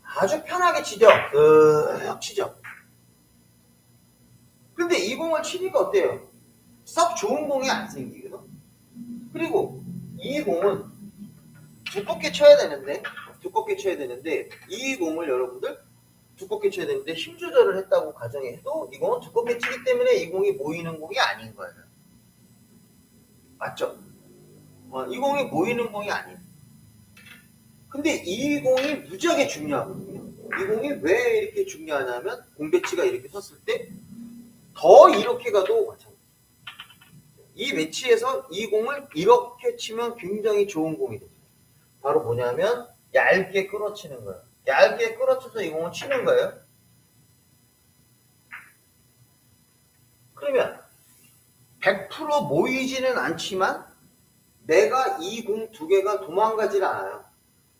아주 편하게 치죠. 치죠. 근데 이 공을 치니까 어때요? 썩 좋은 공이 안 생기거든. 그리고 이 공은 두껍게 쳐야 되는데 이 공을 여러분들 두껍게 쳐야 되는데 힘 조절을 했다고 가정해도 이 공은 두껍게 치기 때문에 이 공이 모이는 공이 아닌 거예요. 맞죠? 이 공이 모이는 공이 아니에요. 근데 이 공이 무지하게 중요하거든요. 이 공이 왜 이렇게 중요하냐면 공 배치가 이렇게 섰을 때 더 이렇게 가도 마찬가지예요. 이 배치에서 이 공을 이렇게 치면 굉장히 좋은 공이 됩니다. 바로 뭐냐면 얇게 끌어치는 거예요. 얇게 끌어쳐서 이 공을 치는 거예요. 그러면 100% 모이지는 않지만 내가 이 공 두 개가 도망가질 않아요.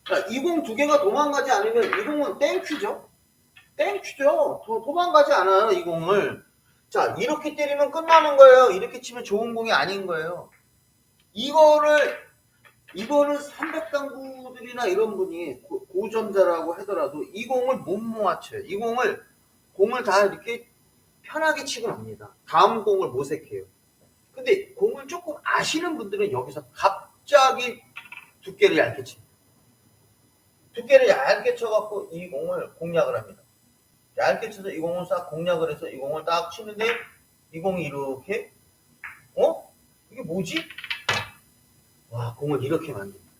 그러니까 이 공 두 개가 도망가지 않으면 이 공은 땡큐죠. 도망가지 않아요, 이 공을. 자, 이렇게 때리면 끝나는 거예요. 이렇게 치면 좋은 공이 아닌 거예요. 이거를 이거는 300당구들이나 이런 분이 고전자라고 하더라도 이 공을 못 모아쳐요. 이 공을 다 이렇게 편하게 치고 납니다. 다음 공을 모색해요. 근데 공을 조금 아시는 분들은 여기서 갑자기 두께를 얇게 칩니다. 두께를 얇게 쳐갖고 이 공을 공략을 합니다. 얇게 쳐서 이 공을 싹 공략을 해서 이 공을 딱 치는데 이 공이 이렇게 이게 뭐지? 와, 공을 이렇게 만듭니다.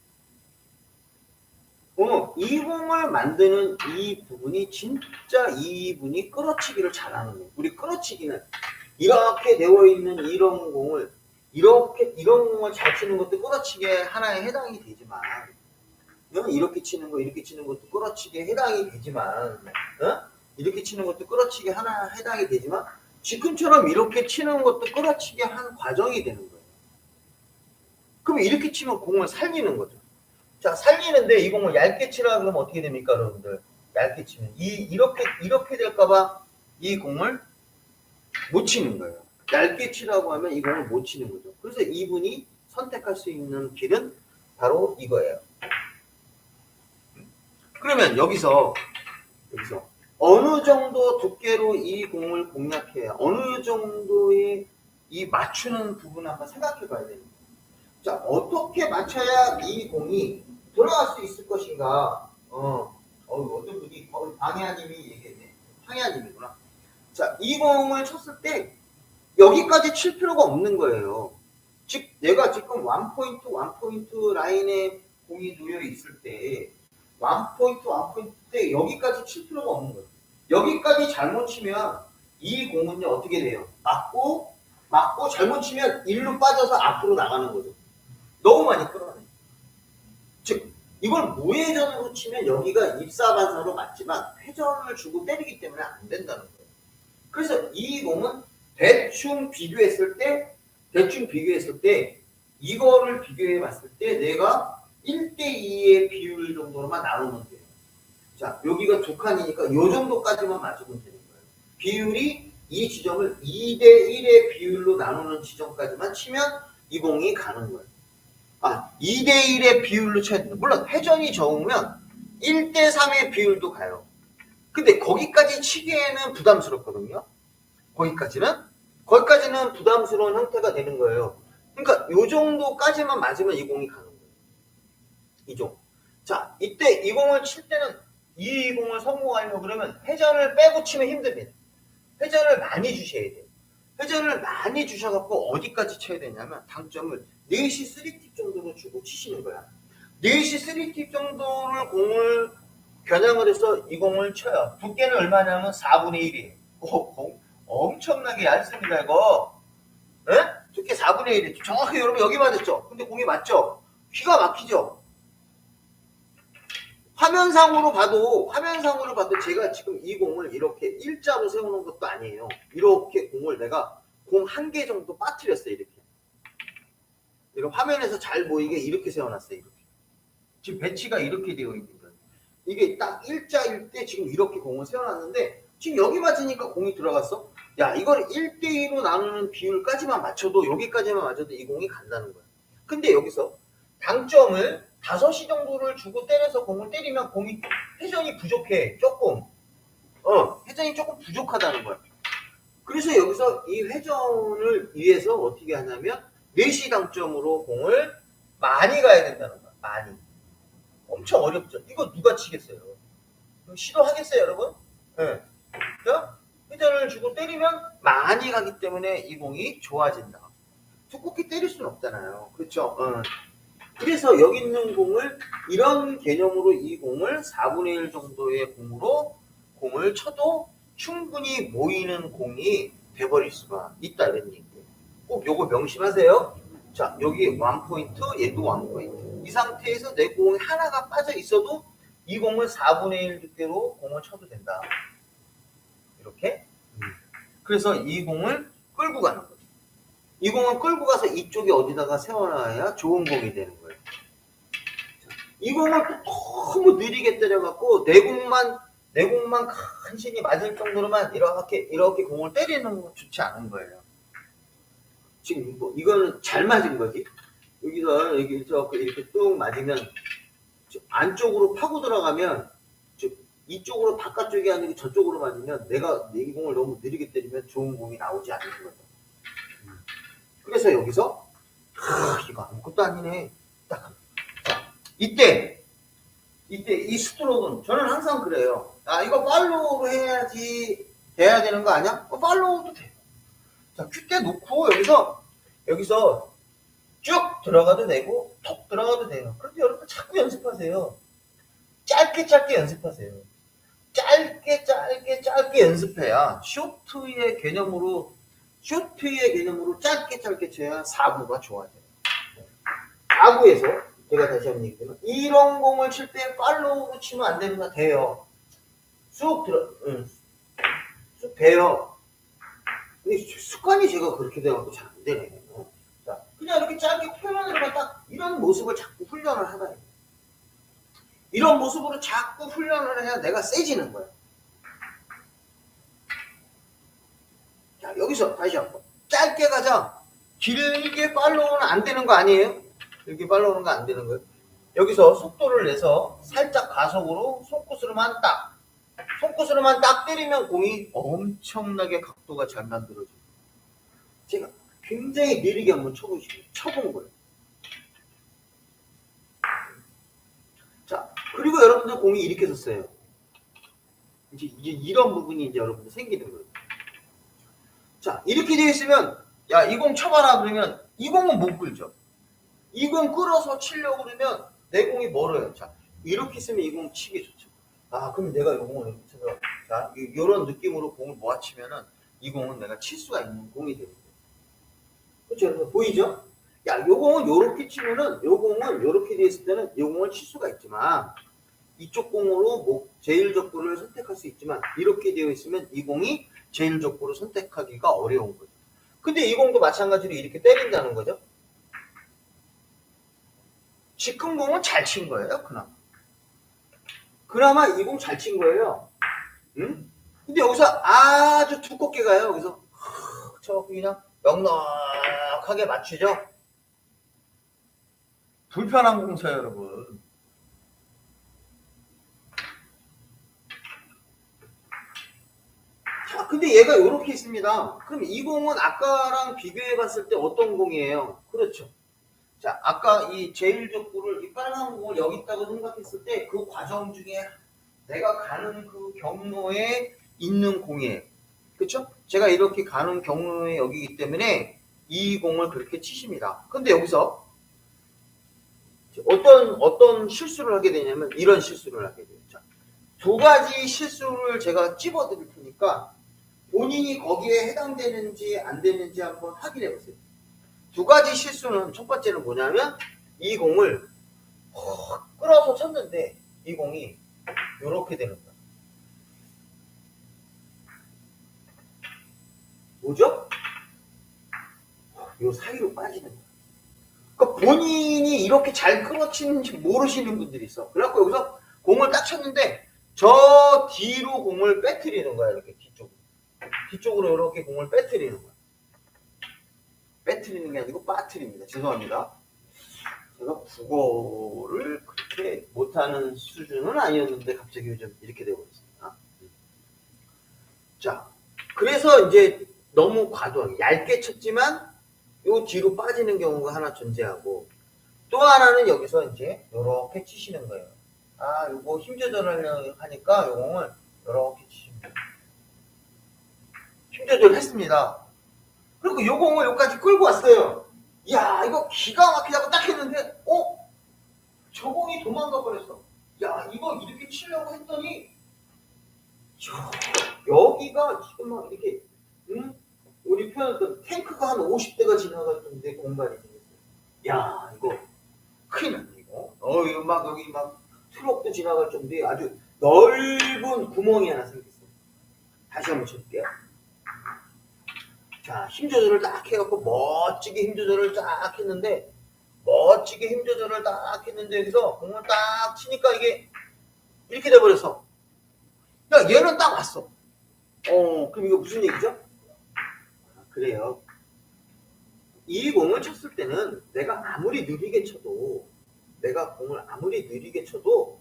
이 공을 만드는 이 부분이 진짜 이분이 끌어치기를 잘하는 거예요. 우리 끌어치기는 이렇게 되어 있는 이런 공을 이런 공을 잘 치는 것도 끌어치기에 하나에 해당이 되지만 이렇게 치는 거 이렇게 치는 것도 끌어치기에 해당이 되지만 이렇게 치는 것도 끌어치기에 하나 해당이 되지만 지금처럼 이렇게 치는 것도 끌어치기 한 과정이 되는 거예요. 그럼 이렇게 치면 공을 살리는 거죠. 자, 살리는데 이 공을 얇게 치라 그러면 어떻게 됩니까, 여러분들? 얇게 치면 이렇게 될까봐 이 공을 못 치는 거예요. 얇게 치라고 하면 이 공을 못 치는 거죠. 그래서 이분이 선택할 수 있는 길은 바로 이거예요. 그러면 여기서 어느 정도 두께로 이 공을 공략해야 어느 정도의 이 맞추는 부분을 한번 생각해 봐야 됩니다. 자, 어떻게 맞춰야 이 공이 돌아갈 수 있을 것인가? 어떤 분이 방해아님이 얘기했네. 방해아님이구나. 자, 이 공을 쳤을 때 여기까지 칠 필요가 없는 거예요. 즉 내가 지금 원포인트 라인에 공이 놓여 있을 때 원포인트 때 여기까지 칠 필요가 없는 거예요. 여기까지 잘못 치면 이 공은요 어떻게 돼요? 맞고 잘못 치면 일로 빠져서 앞으로 나가는 거죠. 너무 많이 끌어내요. 즉 이걸 무회전으로 치면 여기가 입사반사로 맞지만 회전을 주고 때리기 때문에 안 된다는 거예요. 그래서 이 공은 대충 비교했을 때 이거를 비교해 봤을 때 내가 1대2의 비율 정도로만 나누면 돼요. 자, 여기가 두 칸이니까 이 정도까지만 맞으면 되는 거예요. 비율이 이 지점을 2대1의 비율로 나누는 지점까지만 치면 이 공이 가는 거예요. 2대1의 비율로 쳐야 돼요. 물론 회전이 적으면 1대3의 비율도 가요. 근데 거기까지 치기에는 부담스럽거든요. 거기까지는 부담스러운 형태가 되는 거예요. 그러니까 요 정도까지만 맞으면 이 공이 가는 거예요. 이 정도. 자, 이때 이 공을 칠 때는 이 공을 성공하려고 그러면 회전을 빼고 치면 힘듭니다. 회전을 많이 주셔야 돼요. 회전을 많이 주셔갖고 어디까지 쳐야 되냐면 당점을 4시 3팁 정도로 주고 치시는 거야. 4시 3팁 정도를 공을 겨냥을 해서 이 공을 쳐요. 두께는 얼마냐면 4분의 1이에요. 공 엄청나게 얇습니다, 이거. 에? 두께 4분의 1이에요. 정확히 여러분 여기 맞았죠? 근데 공이 맞죠? 기가 막히죠? 화면상으로 봐도 제가 지금 이 공을 이렇게 일자로 세우는 것도 아니에요. 이렇게 공을 내가 공 한 개 정도 빠뜨렸어요. 이렇게 화면에서 잘 보이게 이렇게 세워놨어요. 이렇게. 지금 배치가 이렇게 되어 있는 거예요. 이게 딱 일자일 때 지금 이렇게 공을 세워놨는데 지금 여기 맞으니까 공이 들어갔어. 야, 이걸 1대2로 나누는 비율까지만 맞춰도 여기까지만 맞춰도 이 공이 간다는 거야. 근데 여기서 당점을 5시 정도를 주고 때려서 공을 때리면 공이 회전이 부족해. 회전이 조금 부족하다는 거야. 그래서 여기서 이 회전을 위해서 어떻게 하냐면 4시 당점으로 공을 많이 가야 된다는 거야. 많이. 엄청 어렵죠. 이거 누가 치겠어요? 시도하겠어요, 여러분? 네. 회전을 주고 때리면 많이 가기 때문에 이 공이 좋아진다. 두껍게 때릴 수는 없잖아요. 그렇죠? 그래서 여기 있는 공을 이런 개념으로 이 공을 4분의 1 정도의 공으로 공을 쳐도 충분히 모이는 공이 돼버릴 수가 있다 이런 얘기예요. 꼭 요거 명심하세요. 자, 여기 원포인트, 얘도 원포인트. 이 상태에서 내 공이 하나가 빠져 있어도 이 공을 4분의 1 두께로 공을 쳐도 된다. 이렇게. 그래서 이 공을 끌고 가는 거죠. 이 공을 끌고 가서 이쪽에 어디다가 세워놔야 좋은 공이 되는 거예요. 이 공을 또 너무 느리게 때려갖고 내 공만 간신히 맞을 정도로만 이렇게 공을 때리는 건 좋지 않은 거예요. 지금 이거는 잘 맞은 거지. 여기서 이렇게 뚝 맞으면 안쪽으로 파고 들어가면 이쪽으로 바깥쪽이 아니고 저쪽으로 맞으면 내가 이 공을 너무 느리게 때리면 좋은 공이 나오지 않는 거죠. 그래서 여기서 이거 아무것도 아니네. 딱 자, 이때 이 스트로크는 저는 항상 그래요. 이거 팔로우로 해야지 돼야 되는 거 아니야? 팔로우도 돼요. 자, 큐대 놓고 여기서 쭉 들어가도 되고 톡 들어가도 돼요. 그런데 여러분 자꾸 연습하세요. 짧게 연습하세요. 짧게 연습해야 쇼트의 개념으로 짧게 쳐야 4구가 좋아져요. 4구에서 제가 다시 한번 얘기하면 이런 공을 칠 때 팔로우로 치면 안 되는 거 돼요. 쑥 돼요. 근데 습관이 제가 그렇게 돼갖고 잘 안 되네. 자, 그냥 이렇게 짧게 표현으로만 딱 이런 모습을 자꾸 훈련을 하다. 이런 모습으로 자꾸 훈련을 해야 내가 세지는 거야. 자, 여기서 다시 한번 짧게 가자. 길게 팔로우는 안 되는 거 아니에요? 길게 팔로우는 거 안 되는 거예요. 여기서 속도를 내서 살짝 가속으로 손끝으로만 딱 때리면 공이 엄청나게 각도가 잘 만들어져요. 제가 굉장히 느리게 한번 쳐본 거예요. 자, 그리고 여러분들 공이 이렇게 섰어요. 이제 이런 부분이 이제 여러분들 생기는 거예요. 자, 이렇게 되어 있으면 야, 이 공 쳐봐라 그러면 이 공은 못 끌죠. 이 공 끌어서 치려고 그러면 내 공이 멀어요. 자, 이렇게 있으면 이 공 치기 좋죠. 그럼 내가 이 공을 이렇게 쳐서 자, 이런 느낌으로 공을 모아치면은 이 공은 내가 칠 수가 있는 공이 되는 거예요. 그렇죠? 여러분 보이죠? 야, 요 공은 요렇게 치면은 요 공은 요렇게 되어 있을 때는 요 공을 칠 수가 있지만 이쪽 공으로 제일적구를 선택할 수 있지만 이렇게 되어 있으면 이 공이 제일적구를 선택하기가 어려운 거죠. 근데 이 공도 마찬가지로 이렇게 때린다는 거죠. 지금 공은 잘 친 거예요, 그나마 이 공 잘 친 거예요. 응? 근데 여기서 아주 두껍게 가요. 여기서 저 그냥 넉넉하게 맞추죠. 불편한 공사예요, 여러분. 자, 근데 얘가 이렇게 있습니다. 그럼 이 공은 아까랑 비교해 봤을 때 어떤 공이에요? 그렇죠. 자, 아까 이 제일적구를 이 빨간 공을 여기 있다고 생각했을 때 그 과정 중에 내가 가는 그 경로에 있는 공이에요. 그렇죠? 제가 이렇게 가는 경로에 여기이기 때문에 이 공을 그렇게 치십니다. 근데 여기서 어떤 실수를 하게 되냐면 이런 실수를 하게 돼요. 자, 두 가지 실수를 제가 찝어 드릴 테니까 본인이 거기에 해당되는지 안 되는지 한번 확인해 보세요. 두 가지 실수는 첫 번째는 뭐냐면 이 공을 끌어서 쳤는데 이 공이 이렇게 되는 거야. 뭐죠? 요 사이로 빠지는 거야. 그러니까 본인이 이렇게 잘 끌어치는지 모르시는 분들이 있어. 그래갖고 여기서 공을 딱 쳤는데 저 뒤로 공을 빼뜨리는 거야. 이렇게 뒤쪽으로 이렇게 공을 빼뜨리는 거야. 빼뜨리는 게 아니고 빠뜨립니다. 죄송합니다. 제가 국어를 그렇게 못하는 수준은 아니었는데 갑자기 요즘 이렇게 되어버렸습니다. 자, 그래서 이제 너무 과도하게 얇게 쳤지만 요 뒤로 빠지는 경우가 하나 존재하고 또 하나는 여기서 이제 요렇게 치시는 거예요. 요거 힘 조절하려고 하니까 요 공을 요렇게 치십니다. 힘 조절했습니다. 그리고 요 공을 여기까지 끌고 왔어요. 야, 이거 기가 막히다고 딱 했는데 저 공이 도망가 버렸어. 야, 이거 이렇게 치려고 했더니 여기가 지금 막 이렇게 우리 표현했던 탱크가 한 50대가 지나갔던데 공간이 생겼어요. 야, 이거 큰일 났네 이거. 이거 막 여기 막 트럭도 지나갈 정도의 아주 넓은 구멍이 하나 생겼어요. 다시 한번 쳐볼게요. 자, 힘 조절을 딱 해갖고 멋지게 힘 조절을 딱 했는데 여기서 공을 딱 치니까 이게 이렇게 돼버렸어. 야, 얘는 딱 왔어. 그럼 이거 무슨 얘기죠? 그래요. 이 공을 쳤을 때는 내가 아무리 느리게 쳐도 내가 공을 아무리 느리게 쳐도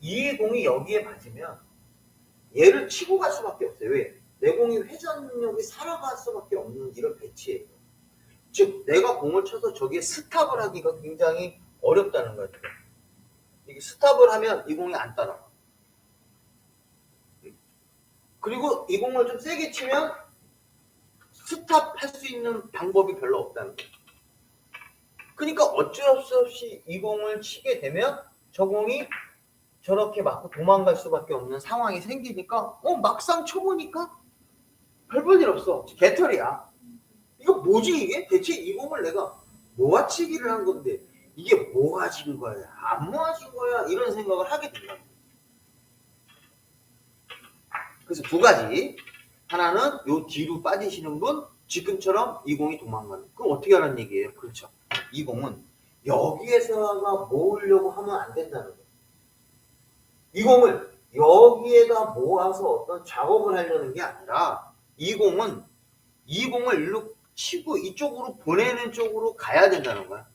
이 공이 여기에 맞으면 얘를 치고 갈 수밖에 없어요. 왜? 내 공이 회전력이 살아갈 수밖에 없는 이런 배치예요. 즉 내가 공을 쳐서 저기에 스탑을 하기가 굉장히 어렵다는 거예요. 이게 스탑을 하면 이 공이 안 따라가. 그리고 이 공을 좀 세게 치면 스탑할 수 있는 방법이 별로 없다는 거예요. 그러니까 어쩔 수 없이 이 공을 치게 되면 저 공이 저렇게 맞고 도망갈 수밖에 없는 상황이 생기니까 막상 쳐보니까 별 볼 일 없어. 개털이야. 이거 뭐지 이게? 대체 이 공을 내가 모아치기를 한 건데 이게 모아진 거야? 안 모아진 거야? 이런 생각을 하게 된다. 그래서 두 가지. 하나는 요 뒤로 빠지시는 분, 지금처럼 이 공이 도망가는. 그럼 어떻게 하라는 얘기예요? 그렇죠. 이 공은 여기에서가 모으려고 하면 안 된다는 거예요. 이 공을 여기에다 모아서 어떤 작업을 하려는 게 아니라 이 공을 일로 치고 이쪽으로 보내는 쪽으로 가야 된다는 거야.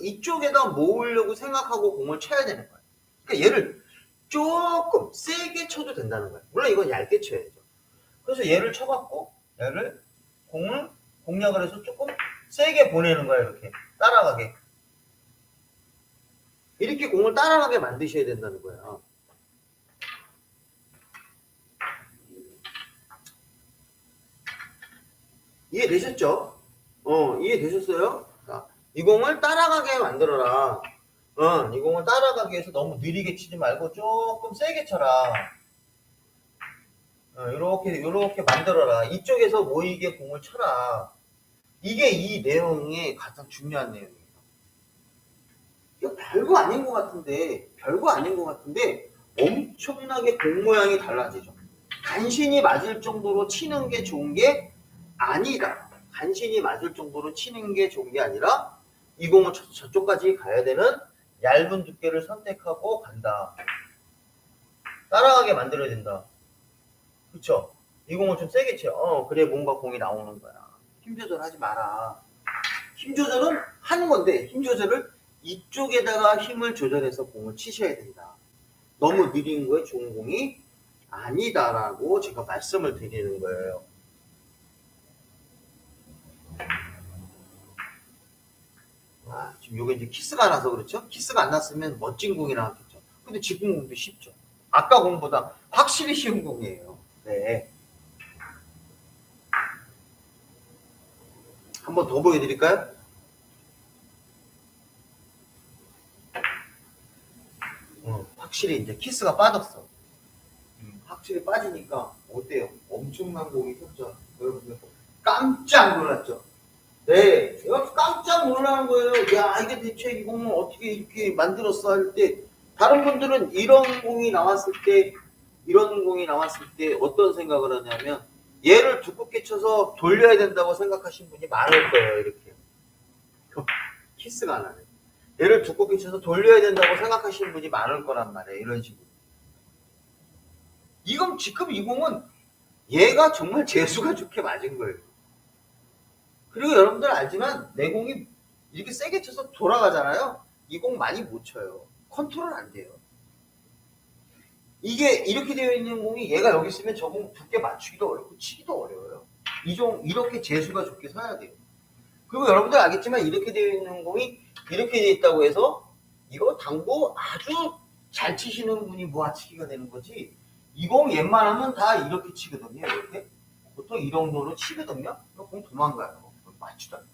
이쪽에다 모으려고 생각하고 공을 쳐야 되는 거야. 그러니까 얘를 조금 세게 쳐도 된다는 거야. 물론 이건 얇게 쳐야죠. 그래서 얘를 쳐갖고 공을 공략을 해서 조금 세게 보내는 거야. 이렇게 따라가게. 이렇게 공을 따라가게 만드셔야 된다는 거야. 이해되셨죠? 이해되셨어요? 자, 이 공을 따라가게 만들어라. 이 공을 따라가기 위해서 너무 느리게 치지 말고 조금 세게 쳐라. 요렇게 만들어라. 이쪽에서 모이게 공을 쳐라. 이게 이 내용의 가장 중요한 내용이에요. 이거 별거 아닌 것 같은데 엄청나게 공 모양이 달라지죠. 간신히 맞을 정도로 치는 게 좋은 게 아니다. 간신히 맞을 정도로 치는 게 좋은 게 아니라 이 공을 저쪽까지 가야 되는 얇은 두께를 선택하고 간다. 따라가게 만들어야 된다. 그쵸? 이 공을 좀 세게 쳐. 그래 뭔가 공이 나오는 거야. 힘 조절하지 마라. 힘 조절은 하는 건데 힘 조절을 이쪽에다가 힘을 조절해서 공을 치셔야 된다. 너무 느린 거에 좋은 공이 아니다라고 제가 말씀을 드리는 거예요. 지금 요게 이제 키스가 나서 그렇죠? 키스가 안 났으면 멋진 공이 나왔겠죠. 근데 지금 공도 쉽죠. 아까 공보다 확실히 쉬운 공이에요. 네. 한번 더 보여드릴까요? 확실히 이제 키스가 빠졌어. 확실히 빠지니까 어때요? 엄청난 공이 섰죠. 여러분들 깜짝 놀랐죠? 네, 제가 깜짝 놀라는 거예요. 야, 이게 대체 이 공을 어떻게 이렇게 만들었어 할 때 다른 분들은 이런 공이 나왔을 때 어떤 생각을 하냐면 얘를 두껍게 쳐서 돌려야 된다고 생각하시는 분이 많을 거예요. 이렇게 키스가 안 하네. 얘를 두껍게 쳐서 돌려야 된다고 생각하시는 분이 많을 거란 말이에요. 이런 식으로. 지금 이 공은 얘가 정말 재수가 좋게 맞은 거예요. 그리고 여러분들 알지만 내 공이 이렇게 세게 쳐서 돌아가잖아요. 이 공 많이 못 쳐요. 컨트롤 안 돼요. 이게 이렇게 되어 있는 공이 얘가 여기 있으면 저 공 두께 맞추기도 어렵고 치기도 어려워요. 이렇게 재수가 좋게 서야 돼요. 그리고 여러분들 알겠지만 이렇게 되어 있는 공이 이렇게 되어 있다고 해서 이거 당구 아주 잘 치시는 분이 모아치기가 되는 거지. 이 공 웬만하면 다 이렇게 치거든요. 이렇게 보통 이 정도로 치거든요. 공 도망가요. 맞지도 않아요.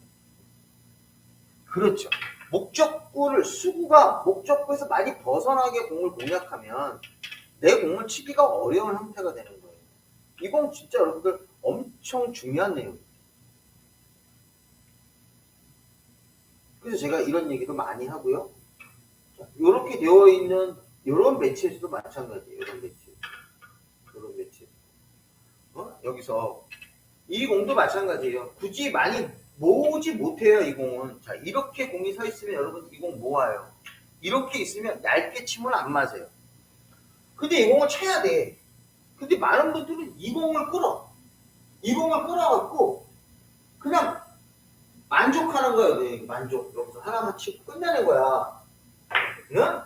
그렇죠. 수구가 목적구에서 많이 벗어나게 공을 공략하면 내 공을 치기가 어려운 형태가 되는 거예요. 이 공 진짜 여러분들 엄청 중요한 내용이에요. 그래서 제가 이런 얘기도 많이 하고요. 이렇게 되어 있는 이런 매치에서도 마찬가지예요. 이런 매치. 여기서 이 공도 마찬가지예요. 굳이 많이 모으지 못해요. 이 공은. 자, 이렇게 공이 서 있으면 여러분 이 공 모아요. 이렇게 있으면 얇게 치면 안 맞아요. 근데 이 공을 쳐야 돼. 근데 많은 분들은 이 공을 끌어갖고 그냥 만족하는 거예요. 네, 만족. 여기서 하나만 치고 끝내는 거야. 응?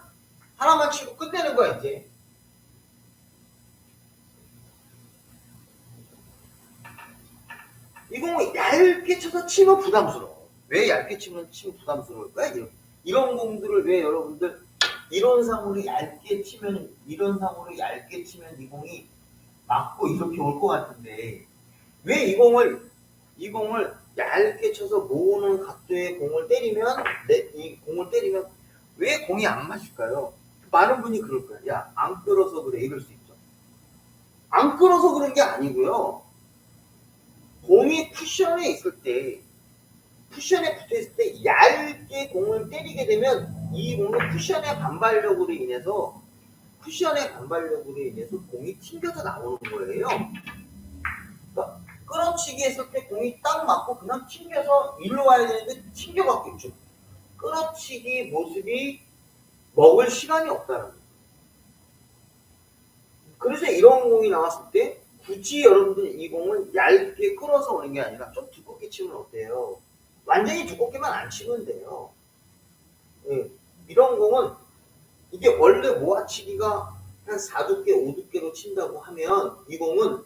하나만 치고 끝내는 거야, 이제. 이 공을 얇게 쳐서 치면 부담스러워. 왜 얇게 치면 부담스러울 거야? 이런 공들을 왜 여러분들 이론상으로 얇게 치면 이 공이 맞고 이렇게 올 것 같은데 왜 이 공을 얇게 쳐서 모으는 각도의 공을 때리면 이 공을 때리면 왜 공이 안 맞을까요? 많은 분이 그럴 거야. 야, 안 끌어서 그래. 이럴 수 있죠. 안 끌어서 그런 게 아니고요. 공이 쿠션에 있을 때 쿠션에 붙어 있을 때 얇게 공을 때리게 되면 이 공은 쿠션의 반발력으로 인해서 공이 튕겨서 나오는 거예요. 그러니까 끌어치기 했을 때 공이 딱 맞고 그냥 튕겨서 일로 와야 되는데 튕겨갔겠죠. 끌어치기 모습이 먹을 시간이 없다는 거예요. 그래서 이런 공이 나왔을 때 굳이 여러분들 이 공을 얇게 끌어서 오는 게 아니라 좀 두껍게 치면 어때요? 완전히 두껍게만 안 치면 돼요. 네. 이런 공은 이게 원래 모아치기가 한 4두께, 5두께로 친다고 하면 이 공은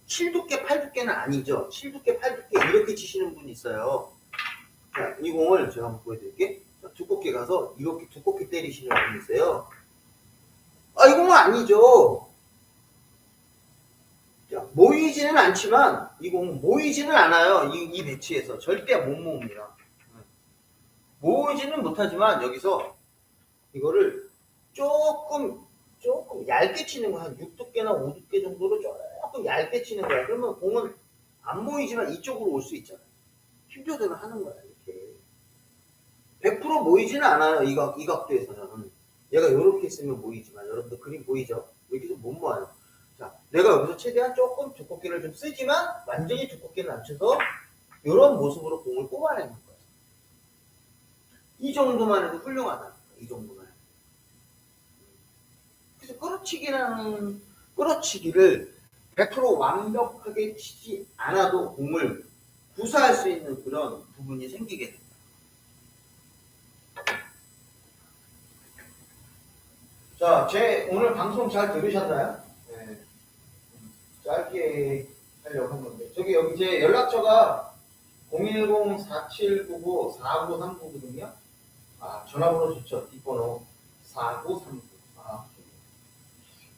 7두께, 8두께는 아니죠. 7두께, 8두께 이렇게 치시는 분이 있어요. 자, 이 공을 제가 한번 보여드릴게요. 두껍게 가서 이렇게 두껍게 때리시는 분이 있어요. 이 공은 아니죠. 자, 모이지는 않지만 이 공은 모이지는 않아요. 이 배치에서 절대 못 모읍니다. 모으지는 못하지만 여기서 이거를 조금 얇게 치는 거야. 한 6두께나 5두께 정도로 조금 얇게 치는 거야. 그러면 공은 안 모이지만 이쪽으로 올 수 있잖아요. 힘조절을 하는 거야. 이렇게 100% 모이지는 않아요. 이 각도에서는 얘가 이렇게 있으면 모이지만 여러분들 그림 보이죠? 여기서 못 모아요. 자, 내가 여기서 최대한 조금 두껍게를 좀 쓰지만 완전히 두껍게는 안 쳐서 이런 모습으로 공을 뽑아내는 거예요. 이 정도만 해도 훌륭하다. 이 정도만. 그래서 끌어치기를 100% 완벽하게 치지 않아도 공을 구사할 수 있는 그런 부분이 생기게 됩니다. 자, 제 오늘 방송 잘 들으셨나요? 네. 짧게 하려고 한 건데. 여기 제 연락처가 010-4799-4939거든요. 전화번호 좋죠. 뒷번호 4939.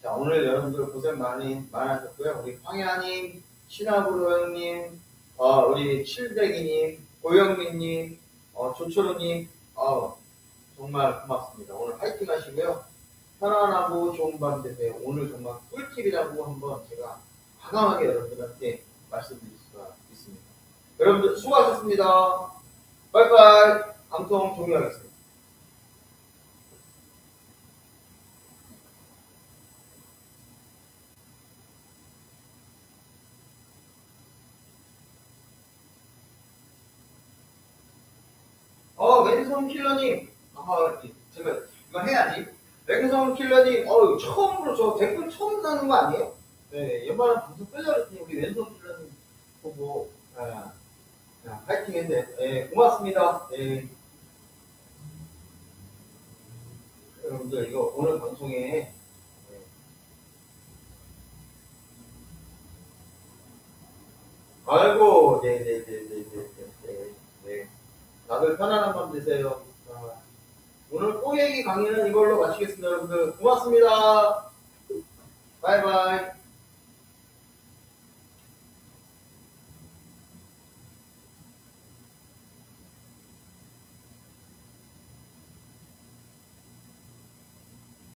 자, 오늘 여러분들 고생 많으셨고요. 우리 황야님, 신하부로 형님, 우리 칠백이님, 고영민님, 조철우님, 정말 고맙습니다. 오늘 화이팅 하시고요. 편안하고 좋은 밤 되세요. 오늘 정말 꿀팁이라고 한번 제가 과감하게 여러분들한테 말씀드릴 수가 있습니다. 여러분들 수고하셨습니다. 빠이빠이. 방송 종료하겠습니다. 왼손 킬러님, 제가 이거 해야지. 왼손 킬러님, 처음으로 저 댓글 처음 다는 거 아니에요? 네, 연말은 방송 빼자 그랬더니 우리 왼손 킬러님 보고, 파이팅 했네. 네, 고맙습니다. 네. 여러분들, 이거 오늘 방송에, 아이고, 네. 다들 편안한 밤 되세요. 오늘 꼬얘기 강의는 이걸로 마치겠습니다. 여러분들 고맙습니다. 바이바이.